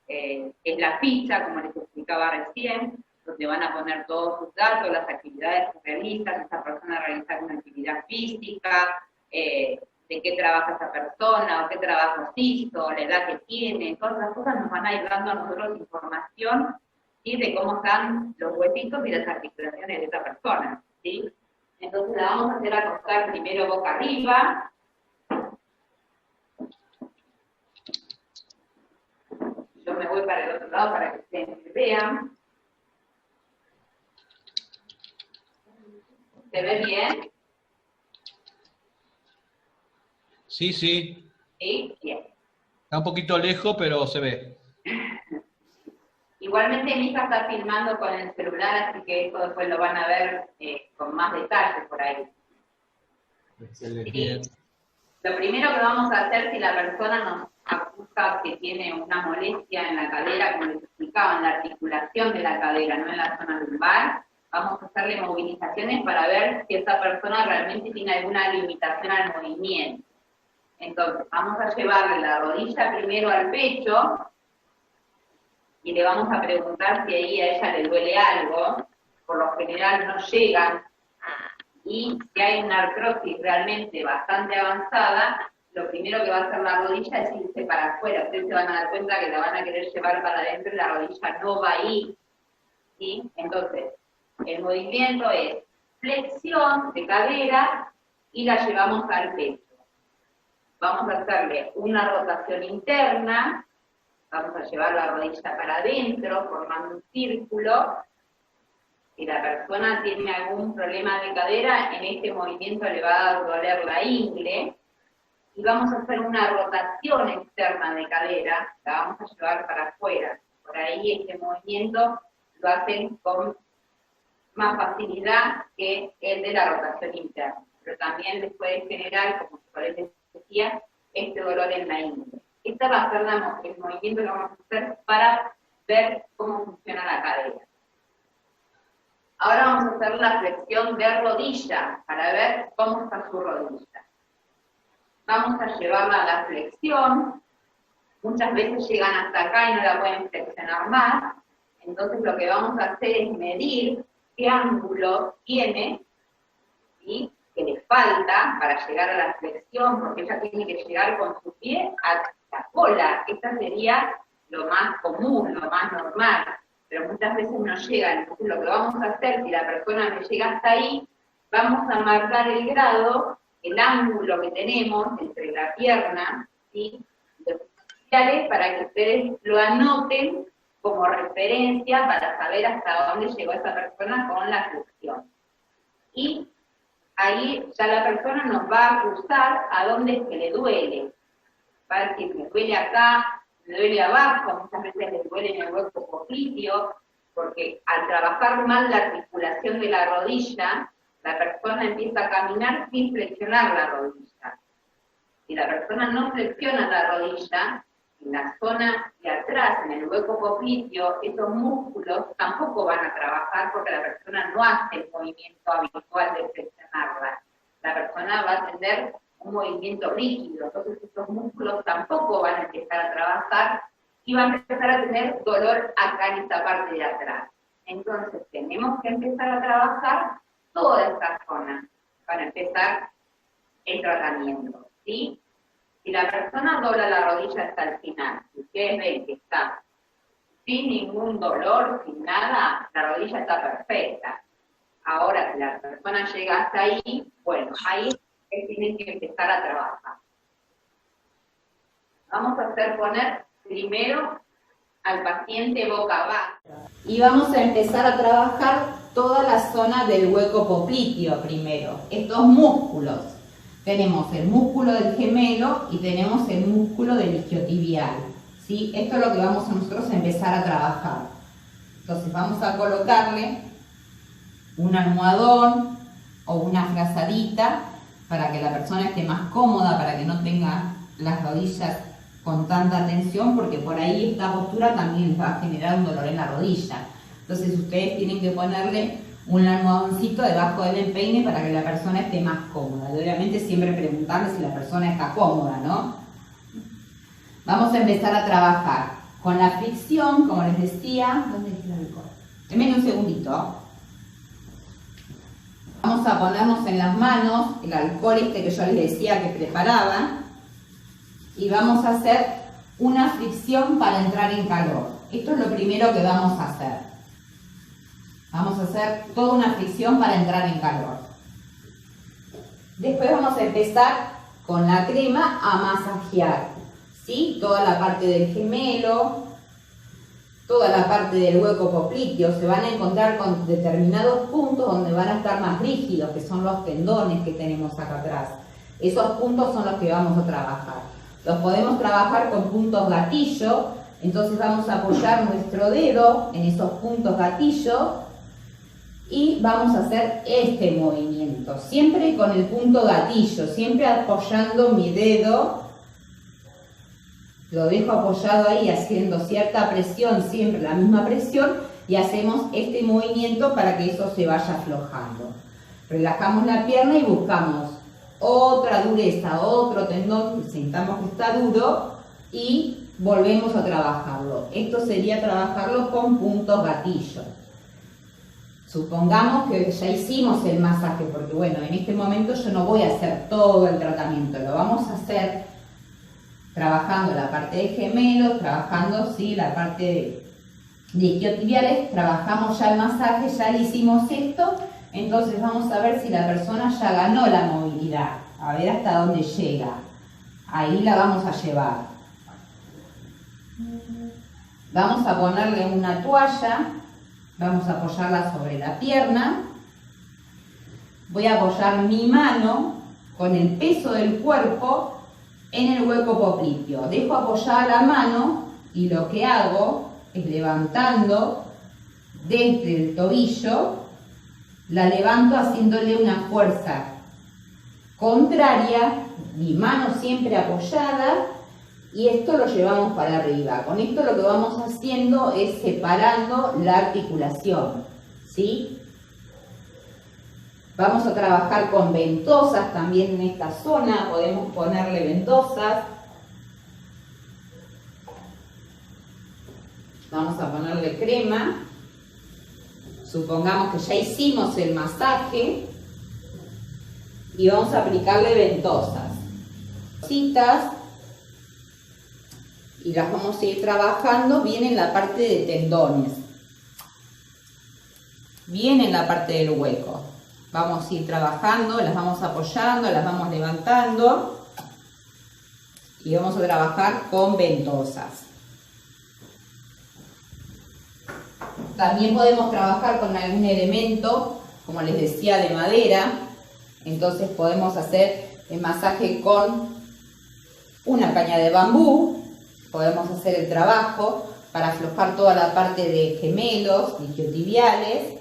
es la ficha, como les explicaba recién, donde van a poner todos sus datos, las actividades que realizan, esa persona realiza una actividad física, de qué trabaja esa persona, o qué trabajo hizo, la edad que tiene, todas las cosas nos van a ir dando a nosotros información, ¿sí? De cómo están los huesitos y las articulaciones de esa persona, ¿sí? Entonces la vamos a hacer acostar primero boca arriba. Yo me voy para el otro lado para que ustedes vean. ¿Se ve bien? Sí, sí. Sí, bien. Está un poquito lejos, pero se ve. Igualmente mi hija está filmando con el celular, así que esto después lo van a ver con más detalle por ahí. Excelente. ¿Sí? Lo primero que vamos a hacer, si la persona nos acusa que tiene una molestia en la cadera, como les explicaba, en la articulación de la cadera, no en la zona lumbar, vamos a hacerle movilizaciones para ver si esa persona realmente tiene alguna limitación al movimiento. Entonces, vamos a llevarle la rodilla primero al pecho y le vamos a preguntar si ahí a ella le duele algo. Por lo general no llegan. Y si hay una artrosis realmente bastante avanzada, lo primero que va a hacer la rodilla es irse para afuera. Ustedes se van a dar cuenta que la van a querer llevar para adentro y la rodilla no va a ir. ¿Sí? Entonces, el movimiento es flexión de cadera y la llevamos al pecho. Vamos a hacerle una rotación interna, vamos a llevar la rodilla para adentro, formando un círculo. Si la persona tiene algún problema de cadera, en este movimiento le va a doler la ingle. Y vamos a hacer una rotación externa de cadera, la vamos a llevar para afuera. Por ahí este movimiento lo hacen con más facilidad que el de la rotación interna. Pero también les puede generar, como por les decía, este dolor en la ingle. Este va a ser el movimiento que vamos a hacer para ver cómo funciona la cadera. Ahora vamos a hacer la flexión de rodilla para ver cómo está su rodilla. Vamos a llevarla a la flexión. Muchas veces llegan hasta acá y no la pueden flexionar más. Entonces lo que vamos a hacer es medir qué ángulo tiene y que le falta para llegar a la flexión, porque ella tiene que llegar con su pie a la cola. Esta sería lo más común, lo más normal, pero muchas veces no llega. Entonces lo que vamos a hacer, si la persona me llega hasta ahí, vamos a marcar el grado, el ángulo que tenemos entre la pierna, ¿sí?, para que ustedes lo anoten como referencia para saber hasta dónde llegó esa persona con la flexión. Y ahí ya la persona nos va a acusar a dónde es que le duele. Va a decir, me duele acá, me duele abajo, muchas veces le duele en el hueco popliteo, porque al trabajar mal la articulación de la rodilla, la persona empieza a caminar sin flexionar la rodilla. Si la persona no flexiona la rodilla, en la zona de atrás, en el hueco popliteo, esos músculos tampoco van a trabajar porque la persona no hace el movimiento habitual de flexionarla. La persona va a tener un movimiento rígido, entonces esos músculos tampoco van a empezar a trabajar y van a empezar a tener dolor acá en esta parte de atrás. Entonces tenemos que empezar a trabajar toda esta zona para empezar el tratamiento, ¿sí? Si la persona dobla la rodilla hasta el final, si ustedes ven que está sin ningún dolor, sin nada, la rodilla está perfecta. Ahora, si la persona llega hasta ahí, bueno, ahí tienen que empezar a trabajar. Vamos a hacer poner primero al paciente boca abajo. Y vamos a empezar a trabajar toda la zona del hueco popliteo primero, estos músculos. Tenemos el músculo del gemelo y tenemos el músculo del isquiotibial, ¿sí? Esto es lo que vamos a nosotros a empezar a trabajar. Entonces vamos a colocarle un almohadón o una frazadita para que la persona esté más cómoda, para que no tenga las rodillas con tanta tensión, porque por ahí esta postura también les va a generar un dolor en la rodilla. Entonces ustedes tienen que ponerle un almohadoncito debajo del empeine para que la persona esté más cómoda. Y obviamente siempre preguntarle si la persona está cómoda, ¿no? Vamos a empezar a trabajar con la fricción, como les decía. ¿Dónde está el alcohol? Denme un segundito. Vamos a ponernos en las manos el alcohol este que yo les decía que preparaban y vamos a hacer una fricción para entrar en calor. Esto es lo primero que vamos a hacer. Vamos a hacer toda una fricción para entrar en calor. Después vamos a empezar con la crema a masajear, ¿sí? Toda la parte del gemelo, toda la parte del hueco popliteo. Se van a encontrar con determinados puntos donde van a estar más rígidos, que son los tendones que tenemos acá atrás. Esos puntos son los que vamos a trabajar. Los podemos trabajar con puntos gatillo, entonces vamos a apoyar nuestro dedo en esos puntos gatillo y vamos a hacer este movimiento, siempre con el punto gatillo, siempre apoyando mi dedo, lo dejo apoyado ahí haciendo cierta presión, siempre la misma presión, y hacemos este movimiento para que eso se vaya aflojando. Relajamos la pierna y buscamos otra dureza, otro tendón que sintamos que está duro y volvemos a trabajarlo. Esto sería trabajarlo con puntos gatillo. Supongamos que ya hicimos el masaje, porque bueno, en este momento yo no voy a hacer todo el tratamiento, lo vamos a hacer trabajando la parte de gemelos, trabajando sí, la parte de isquiotibiales, trabajamos ya el masaje, ya le hicimos esto, entonces vamos a ver si la persona ya ganó la movilidad, a ver hasta dónde llega, ahí la vamos a llevar. Vamos a ponerle una toalla. Vamos a apoyarla sobre la pierna. Voy a apoyar mi mano con el peso del cuerpo en el hueco popliteo. Dejo apoyada la mano y lo que hago es levantando desde el tobillo, la levanto haciéndole una fuerza contraria, mi mano siempre apoyada, y esto lo llevamos para arriba. Con esto lo que vamos haciendo es separando la articulación, ¿sí? Vamos a trabajar con ventosas también en esta zona, podemos ponerle ventosas. Vamos a ponerle crema. Supongamos que ya hicimos el masaje y vamos a aplicarle ventosas. Citas, y las vamos a ir trabajando bien en la parte de tendones, bien en la parte del hueco. Vamos a ir trabajando, las vamos apoyando, las vamos levantando y vamos a trabajar con ventosas. También podemos trabajar con algún elemento, como les decía, de madera. Entonces podemos hacer el masaje con una caña de bambú. Podemos hacer el trabajo para aflojar toda la parte de gemelos, isquiotibiales.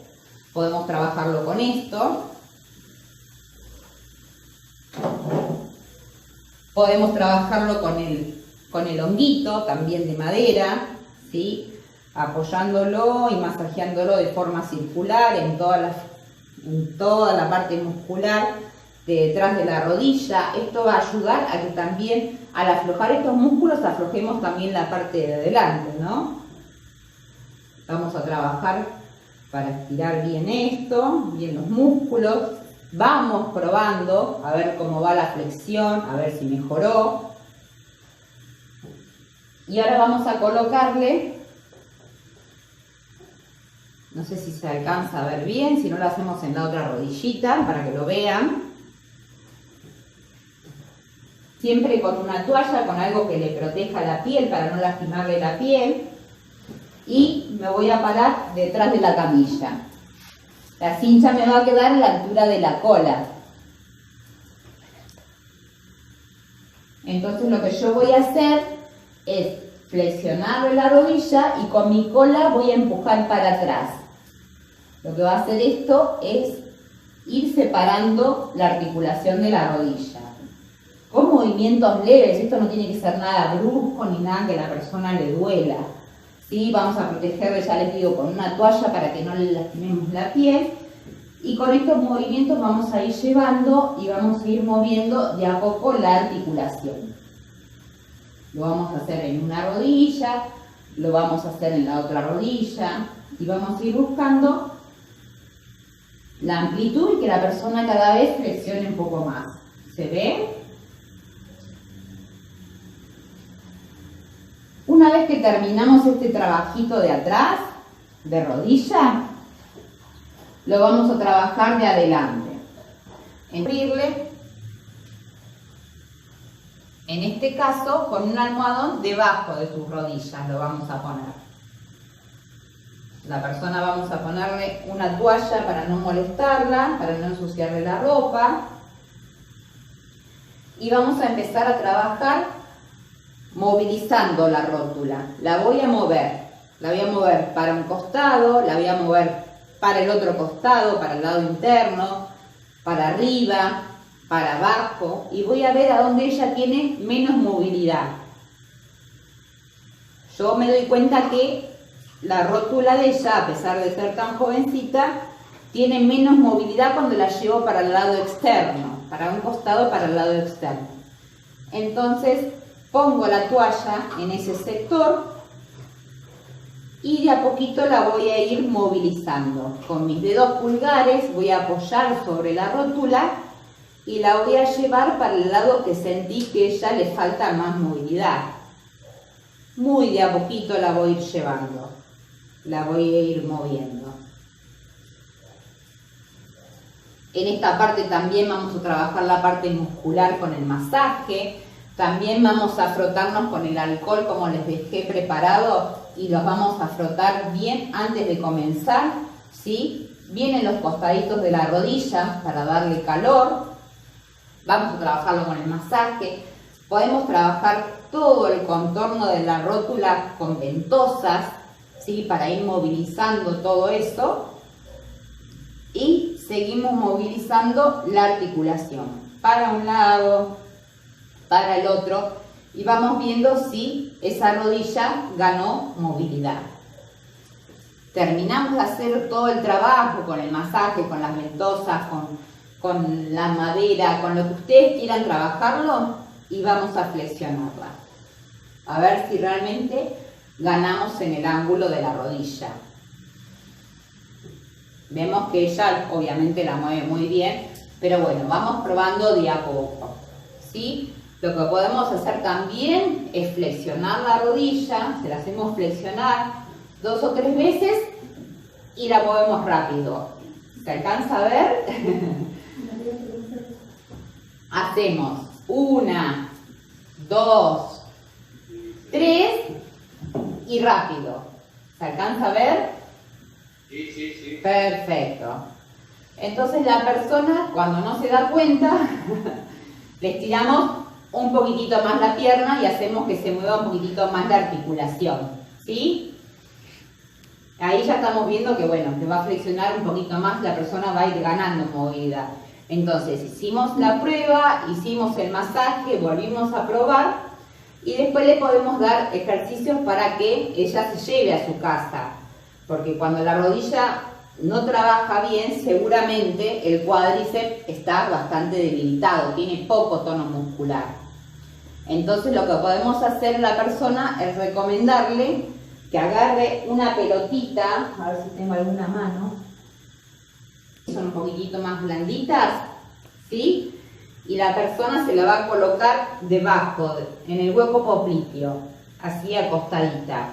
Podemos trabajarlo con esto. Podemos trabajarlo con el honguito, también de madera, ¿sí? Apoyándolo y masajeándolo de forma circular en toda la parte muscular de detrás de la rodilla. Esto va a ayudar a que también, al aflojar estos músculos, aflojemos también la parte de adelante, ¿no? Vamos a trabajar para estirar bien esto, bien los músculos. Vamos probando a ver cómo va la flexión, a ver si mejoró. Y ahora vamos a colocarle, no sé si se alcanza a ver bien, si no lo hacemos en la otra rodillita para que lo vean. Siempre con una toalla, con algo que le proteja la piel para no lastimarle la piel. Y me voy a parar detrás de la camilla. La cincha me va a quedar a la altura de la cola. Entonces lo que yo voy a hacer es flexionar la rodilla y con mi cola voy a empujar para atrás. Lo que va a hacer esto es ir separando la articulación de la rodilla. Con movimientos leves, esto no tiene que ser nada brusco ni nada que a la persona le duela. ¿Sí? Vamos a protegerle, ya les digo, con una toalla para que no le lastimemos la piel. Y con estos movimientos vamos a ir llevando y vamos a ir moviendo de a poco la articulación. Lo vamos a hacer en una rodilla, lo vamos a hacer en la otra rodilla y vamos a ir buscando la amplitud y que la persona cada vez flexione un poco más. ¿Se ve? Una vez que terminamos este trabajito de atrás, de rodilla, lo vamos a trabajar de adelante. En este caso, con un almohadón debajo de sus rodillas lo vamos a poner. La persona vamos a ponerle una toalla para no molestarla, para no ensuciarle la ropa. Y vamos a empezar a trabajar movilizando la rótula. La voy a mover para un costado, la voy a mover para el otro costado, para el lado interno, para arriba, para abajo, y voy a ver a dónde ella tiene menos movilidad. Yo me doy cuenta que la rótula de ella, a pesar de ser tan jovencita, tiene menos movilidad cuando la llevo para el lado externo, para un costado, para el lado externo. Entonces pongo la toalla en ese sector y de a poquito la voy a ir movilizando. Con mis dedos pulgares voy a apoyar sobre la rótula y la voy a llevar para el lado que sentí que a ella le falta más movilidad. Muy de a poquito la voy a ir llevando, la voy a ir moviendo. En esta parte también vamos a trabajar la parte muscular con el masaje. También vamos a frotarnos con el alcohol como les dejé preparado y los vamos a frotar bien antes de comenzar, ¿sí? Bien en los costaditos de la rodilla para darle calor. Vamos a trabajarlo con el masaje. Podemos trabajar todo el contorno de la rótula con ventosas, ¿sí? Para ir movilizando todo eso. Y seguimos movilizando la articulación para un lado, para el otro, y vamos viendo si esa rodilla ganó movilidad. Terminamos de hacer todo el trabajo con el masaje, con las ventosas, con la madera, con lo que ustedes quieran trabajarlo, y vamos a flexionarla. A ver si realmente ganamos en el ángulo de la rodilla. Vemos que ella obviamente la mueve muy bien, Pero bueno, vamos probando de a poco, ¿sí? Lo que podemos hacer también es flexionar la rodilla, se la hacemos flexionar 2 o 3 veces y la movemos rápido. ¿Se alcanza a ver? Hacemos 1, 2, 3 y rápido. ¿Se alcanza a ver? Sí, sí, sí. Perfecto. Entonces la persona, cuando no se da cuenta, le estiramos un poquitito más la pierna y hacemos que se mueva un poquitito más la articulación, ¿sí? Ahí ya estamos viendo que, bueno, que va a flexionar un poquito más, la persona va a ir ganando movilidad. Entonces hicimos la prueba, hicimos el masaje, volvimos a probar y después le podemos dar ejercicios para que ella se lleve a su casa. Porque cuando la rodilla no trabaja bien, seguramente el cuádriceps está bastante debilitado, tiene poco tono muscular. Entonces lo que podemos hacer a la persona es recomendarle que agarre una pelotita, a ver si tengo alguna mano, son un poquitito más blanditas, ¿sí? Y la persona se la va a colocar debajo, en el hueco popliteo, así acostadita.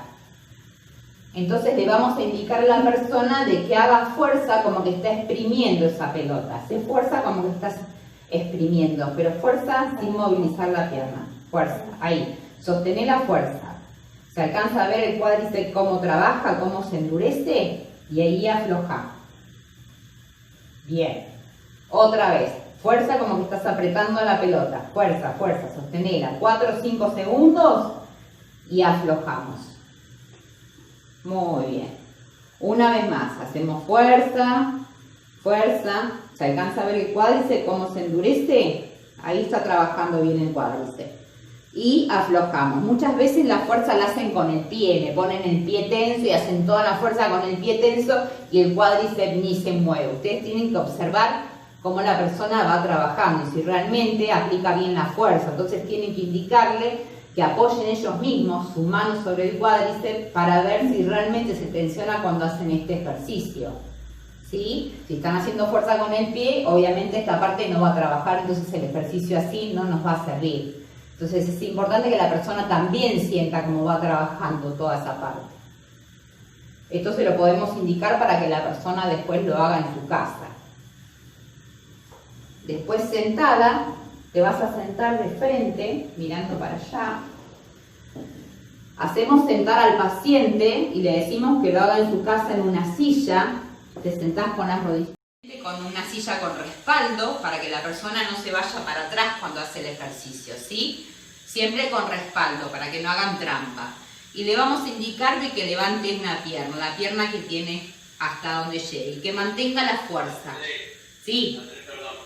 Entonces le vamos a indicar a la persona de que haga fuerza como que está exprimiendo esa pelota. Hace fuerza como que estás exprimiendo, pero fuerza sin movilizar la pierna. Fuerza, ahí. Sostener la fuerza. ¿Se alcanza a ver el cuádriceps cómo trabaja, cómo se endurece? Y ahí afloja. Bien. Otra vez. Fuerza como que estás apretando la pelota. Fuerza, fuerza. Sostenela. 4 o 5 segundos y aflojamos. Muy bien. Una vez más. Hacemos fuerza, fuerza. ¿Se alcanza a ver el cuádriceps cómo se endurece? Ahí está trabajando bien el cuádriceps. Y aflojamos. Muchas veces la fuerza la hacen con el pie, le ponen el pie tenso y hacen toda la fuerza con el pie tenso y el cuádriceps ni se mueve. Ustedes tienen que observar cómo la persona va trabajando y si realmente aplica bien la fuerza. Entonces tienen que indicarle que apoyen ellos mismos su mano sobre el cuádriceps para ver si realmente se tensiona cuando hacen este ejercicio. ¿Sí? Si están haciendo fuerza con el pie, obviamente esta parte no va a trabajar, entonces el ejercicio así no nos va a servir. Entonces es importante que la persona también sienta cómo va trabajando toda esa parte. Esto se lo podemos indicar para que la persona después lo haga en su casa. Después sentada, te vas a sentar de frente, mirando para allá. Hacemos sentar al paciente y le decimos que lo haga en su casa en una silla. Te sentás con las rodillas. Con una silla con respaldo para que la persona no se vaya para atrás cuando hace el ejercicio, ¿sí? Siempre con respaldo para que no hagan trampa. Y le vamos a indicar de que levante una pierna, la pierna que tiene hasta donde llegue, y que mantenga la fuerza. ¿Sí? Perdón.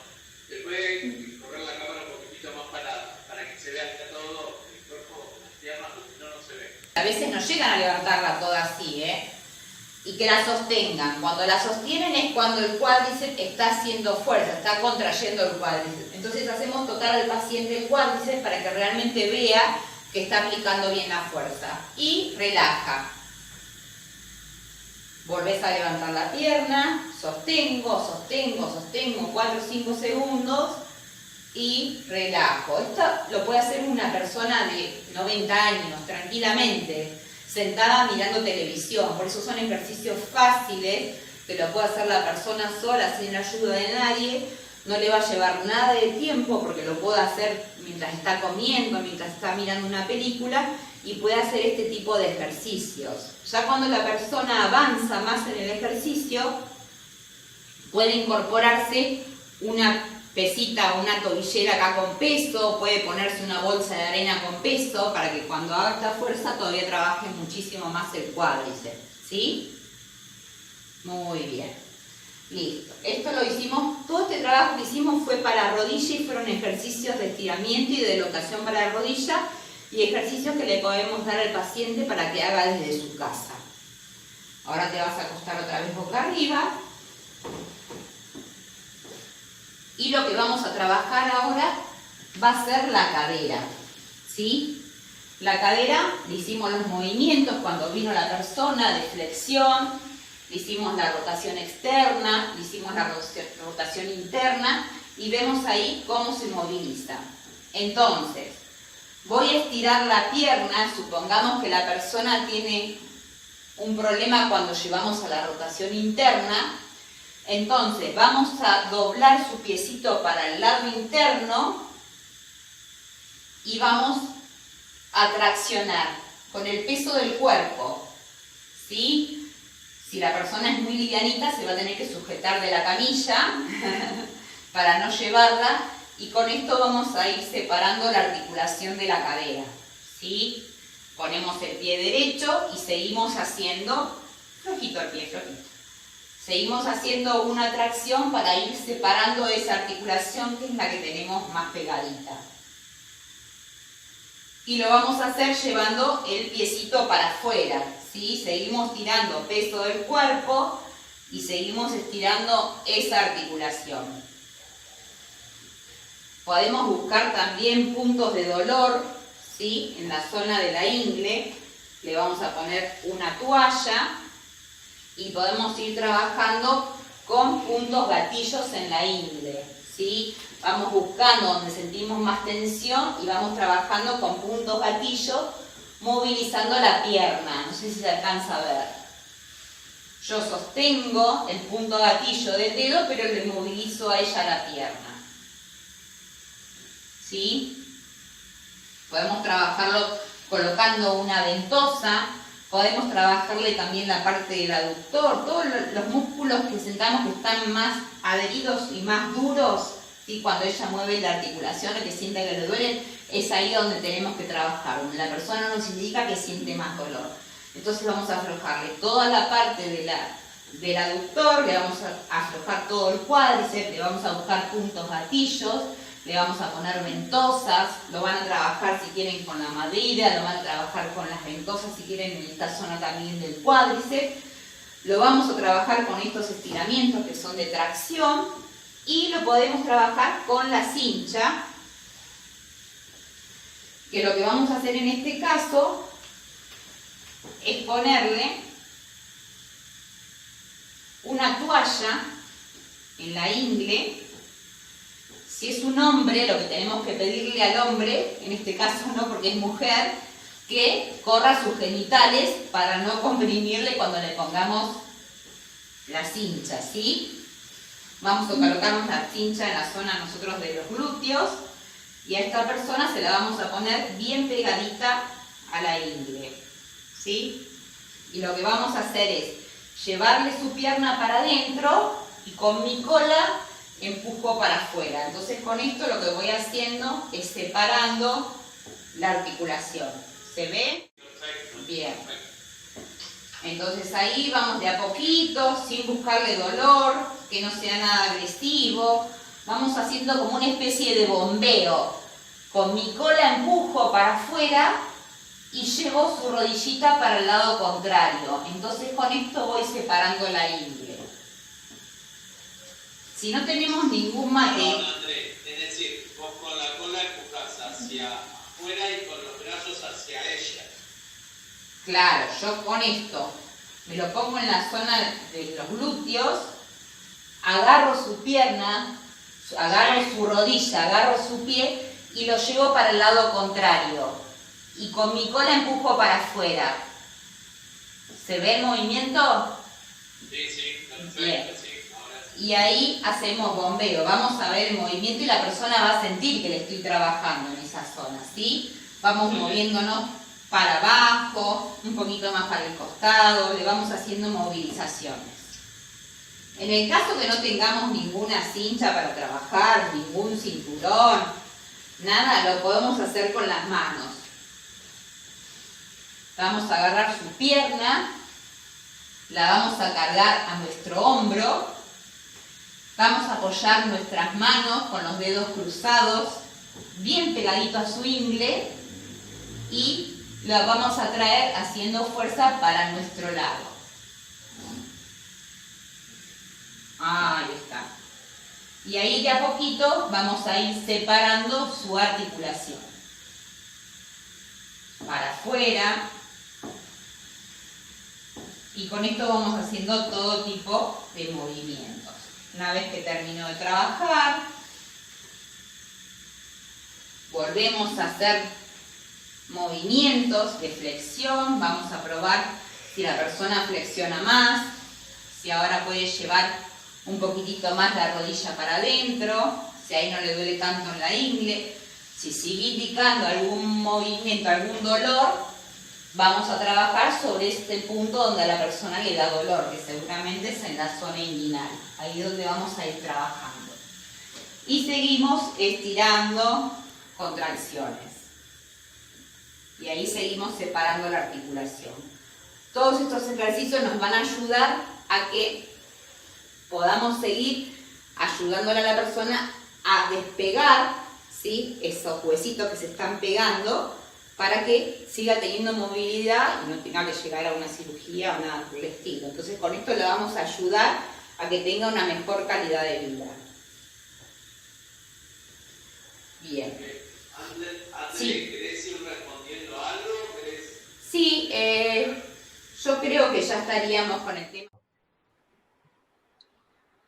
¿Se puede correr la cámara un poquitito más para que se vea que todo el cuerpo, las piernas, porque si no, no se ve? A veces no llegan a levantarla toda así, y que la sostengan. Cuando la sostienen es cuando el cuádriceps está haciendo fuerza, está contrayendo el cuádriceps. Entonces hacemos tocar al paciente el cuádriceps para que realmente vea que está aplicando bien la fuerza. Y relaja. Volvés a levantar la pierna, sostengo, sostengo, sostengo 4 o 5 segundos y relajo. Esto lo puede hacer una persona de 90 años tranquilamente, sentada mirando televisión. Por eso son ejercicios fáciles que lo puede hacer la persona sola sin ayuda de nadie. No le va a llevar nada de tiempo porque lo puede hacer mientras está comiendo, mientras está mirando una película, y puede hacer este tipo de ejercicios. Ya cuando la persona avanza más en el ejercicio, puede incorporarse una pesita o una tobillera acá con peso, puede ponerse una bolsa de arena con peso para que cuando haga esta fuerza todavía trabaje muchísimo más el cuádriceps, ¿sí? Muy bien. Listo. Esto lo hicimos, todo este trabajo que hicimos fue para rodilla y fueron ejercicios de estiramiento y de locación para la rodilla y ejercicios que le podemos dar al paciente para que haga desde su casa. Ahora te vas a acostar otra vez boca arriba. Y lo que vamos a trabajar ahora va a ser la cadera, ¿sí? La cadera, le hicimos los movimientos cuando vino la persona de flexión, le hicimos la rotación externa, le hicimos la rotación interna y vemos ahí cómo se moviliza. Entonces, voy a estirar la pierna, supongamos que la persona tiene un problema cuando llevamos a la rotación interna, entonces vamos a doblar su piecito para el lado interno y vamos a traccionar con el peso del cuerpo, ¿sí? Si la persona es muy livianita se va a tener que sujetar de la camilla para no llevarla, y con esto vamos a ir separando la articulación de la cadera, ¿sí? Ponemos el pie derecho y seguimos haciendo, flojito el pie, flojito. Seguimos haciendo una tracción para ir separando esa articulación que es la que tenemos más pegadita. Y lo vamos a hacer llevando el piecito para afuera, ¿sí? Seguimos tirando peso del cuerpo y seguimos estirando esa articulación. Podemos buscar también puntos de dolor, ¿sí? En la zona de la ingle le vamos a poner una toalla y podemos ir trabajando con puntos gatillos en la ingle, ¿sí? Vamos buscando donde sentimos más tensión y vamos trabajando con puntos gatillos, movilizando la pierna. No sé si se alcanza a ver. Yo sostengo el punto gatillo del dedo, pero le movilizo a ella la pierna, ¿sí? Podemos trabajarlo colocando una ventosa, podemos trabajarle también la parte del aductor, todos los músculos que sentamos que están más adheridos y más duros, ¿sí? Cuando ella mueve la articulación, que sienta que le duelen, es ahí donde tenemos que trabajar, donde la persona nos indica que siente más dolor. Entonces vamos a aflojarle toda la parte del aductor, le vamos a aflojar todo el cuádriceps, le vamos a buscar puntos gatillos, le vamos a poner ventosas, lo van a trabajar si quieren con la madera, lo van a trabajar con las ventosas si quieren en esta zona también del cuádriceps. Lo vamos a trabajar con estos estiramientos que son de tracción y lo podemos trabajar con la cincha, que lo que vamos a hacer en este caso es ponerle una toalla en la ingle. Si es un hombre, lo que tenemos que pedirle al hombre, en este caso no porque es mujer, que corra sus genitales para no comprimirle cuando le pongamos la cincha, ¿sí? Vamos a colocarnos la cincha en la zona nosotros de los glúteos y a esta persona se la vamos a poner bien pegadita a la ingle, ¿sí? Y lo que vamos a hacer es llevarle su pierna para adentro y con mi cola empujo para afuera. Entonces con esto lo que voy haciendo es separando la articulación. ¿Se ve? Bien. Entonces ahí vamos de a poquito, sin buscarle dolor, que no sea nada agresivo. Vamos haciendo como una especie de bombeo. Con mi cola empujo para afuera y llevo su rodillita para el lado contrario. Entonces con esto voy separando la ingle. Si no tenemos ningún material... No, Andrés, es decir, vos con la cola empujás hacia afuera y con los brazos hacia ella. Claro, yo con esto me lo pongo en la zona de los glúteos, agarro su pierna, agarro su rodilla, agarro su pie y lo llevo para el lado contrario. Y con mi cola empujo para afuera. ¿Se ve el movimiento? Sí, perfecto, Bien. sí. Y ahí hacemos bombeo, vamos a ver el movimiento y la persona va a sentir que le estoy trabajando en esa zona, ¿sí? Vamos moviéndonos para abajo, un poquito más para el costado, le vamos haciendo movilizaciones. En el caso que no tengamos ninguna cincha para trabajar, ningún cinturón, nada, lo podemos hacer con las manos. Vamos a agarrar su pierna, la vamos a cargar a nuestro hombro. Vamos a apoyar nuestras manos con los dedos cruzados, bien pegadito a su ingle, y la vamos a traer haciendo fuerza para nuestro lado. Ahí está. Y ahí de a poquito vamos a ir separando su articulación. Para afuera. Y con esto vamos haciendo todo tipo de movimientos. Una vez que termino de trabajar, Volvemos a hacer movimientos de flexión. Vamos a probar si la persona flexiona más, si ahora puede llevar un poquitito más la rodilla para adentro, si ahí no le duele tanto en la ingle. Si sigue indicando algún movimiento, algún dolor, vamos a trabajar sobre este punto donde a la persona le da dolor, que seguramente es en la zona inguinal. Ahí es donde vamos a ir trabajando. Y seguimos estirando contracciones. Y ahí seguimos separando la articulación. Todos estos ejercicios nos van a ayudar a que podamos seguir ayudándole a la persona a despegar, ¿sí?, esos huesitos que se están pegando, para que siga teniendo movilidad y no tenga que llegar a una cirugía o nada por el estilo. Entonces con esto le vamos a ayudar a que tenga una mejor calidad de vida. Bien. Sí. ¿Querés ir respondiendo algo? Sí, yo creo que ya estaríamos con el tema.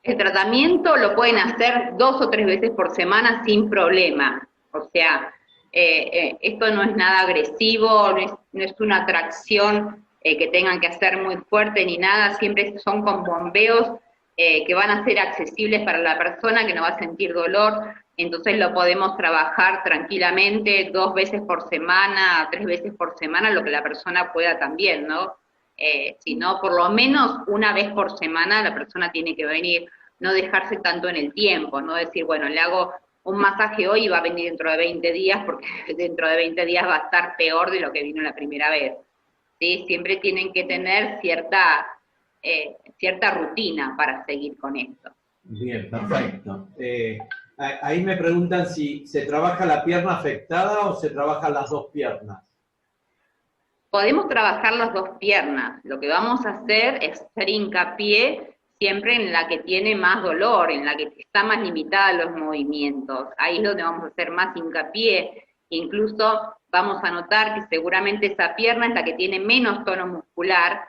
El tratamiento lo pueden hacer 2 o 3 veces por semana sin problema. O sea, esto no es nada agresivo, no es una tracción que tengan que hacer muy fuerte ni nada, siempre son con bombeos que van a ser accesibles para la persona, que no va a sentir dolor. Entonces lo podemos trabajar tranquilamente 2 veces por semana, 3 veces por semana, lo que la persona pueda también, ¿no? Si no, por lo menos 1 vez por semana la persona tiene que venir, no dejarse tanto en el tiempo, no decir, bueno, le hago un masaje hoy y va a venir dentro de 20 días, porque dentro de 20 días va a estar peor de lo que vino la primera vez, ¿sí? Siempre tienen que tener cierta rutina para seguir con esto. Bien, perfecto. Ahí me preguntan si se trabaja la pierna afectada o se trabajan las 2 piernas. Podemos trabajar las 2 piernas. Lo que vamos a hacer es hacer hincapié siempre en la que tiene más dolor, en la que está más limitada los movimientos. Ahí es donde vamos a hacer más hincapié. Incluso vamos a notar que seguramente esa pierna es la que tiene menos tono muscular.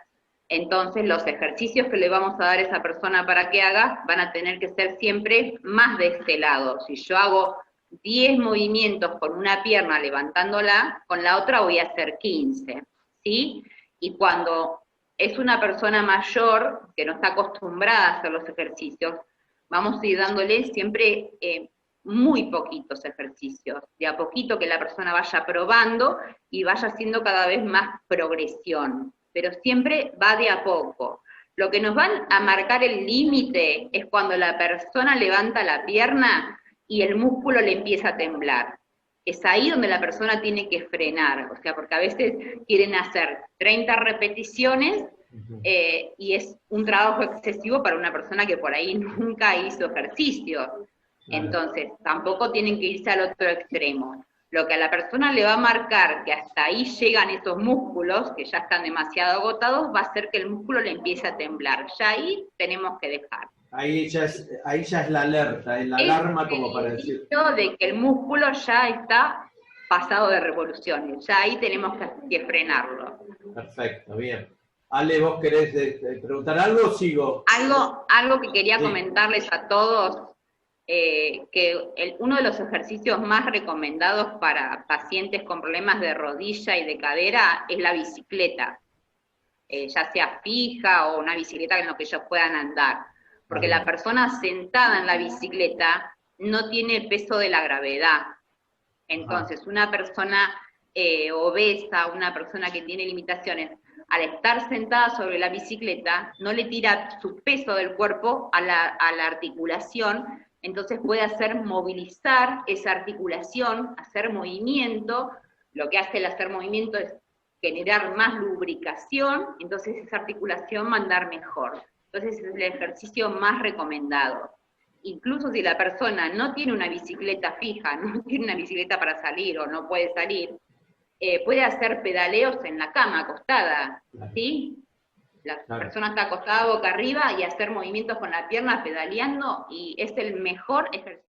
Entonces los ejercicios que le vamos a dar a esa persona para que haga van a tener que ser siempre más de este lado. Si yo hago 10 movimientos con una pierna levantándola, con la otra voy a hacer 15, ¿sí? Y cuando es una persona mayor que no está acostumbrada a hacer los ejercicios, vamos a ir dándole siempre muy poquitos ejercicios, de a poquito que la persona vaya probando y vaya haciendo cada vez más progresión, pero siempre va de a poco. Lo que nos va a marcar el límite es cuando la persona levanta la pierna y el músculo le empieza a temblar. Es ahí donde la persona tiene que frenar, o sea, porque a veces quieren hacer 30 repeticiones y es un trabajo excesivo para una persona que por ahí nunca hizo ejercicio. Entonces, tampoco tienen que irse al otro extremo. Lo que a la persona le va a marcar que hasta ahí llegan esos músculos, que ya están demasiado agotados, va a hacer que el músculo le empiece a temblar. Ya ahí tenemos que dejar. Ahí ya es la alerta, es la alarma como para decir. De que el músculo ya está pasado de revoluciones, ya ahí tenemos que frenarlo. Perfecto, bien. Ale, ¿vos querés preguntar algo o sigo? Algo que quería comentarles a todos, que uno de los ejercicios más recomendados para pacientes con problemas de rodilla y de cadera es la bicicleta, ya sea fija o una bicicleta en la que ellos puedan andar. Porque la persona sentada en la bicicleta no tiene el peso de la gravedad. Entonces, una persona obesa, una persona que tiene limitaciones, al estar sentada sobre la bicicleta, no le tira su peso del cuerpo a la articulación, entonces puede hacer movilizar esa articulación, hacer movimiento. Lo que hace el hacer movimiento es generar más lubricación, entonces esa articulación va a andar mejor. Entonces es el ejercicio más recomendado. Incluso si la persona no tiene una bicicleta fija, no tiene una bicicleta para salir o no puede salir, puede hacer pedaleos en la cama, acostada, ¿sí? La persona está acostada boca arriba y hacer movimientos con la pierna pedaleando, y es el mejor ejercicio.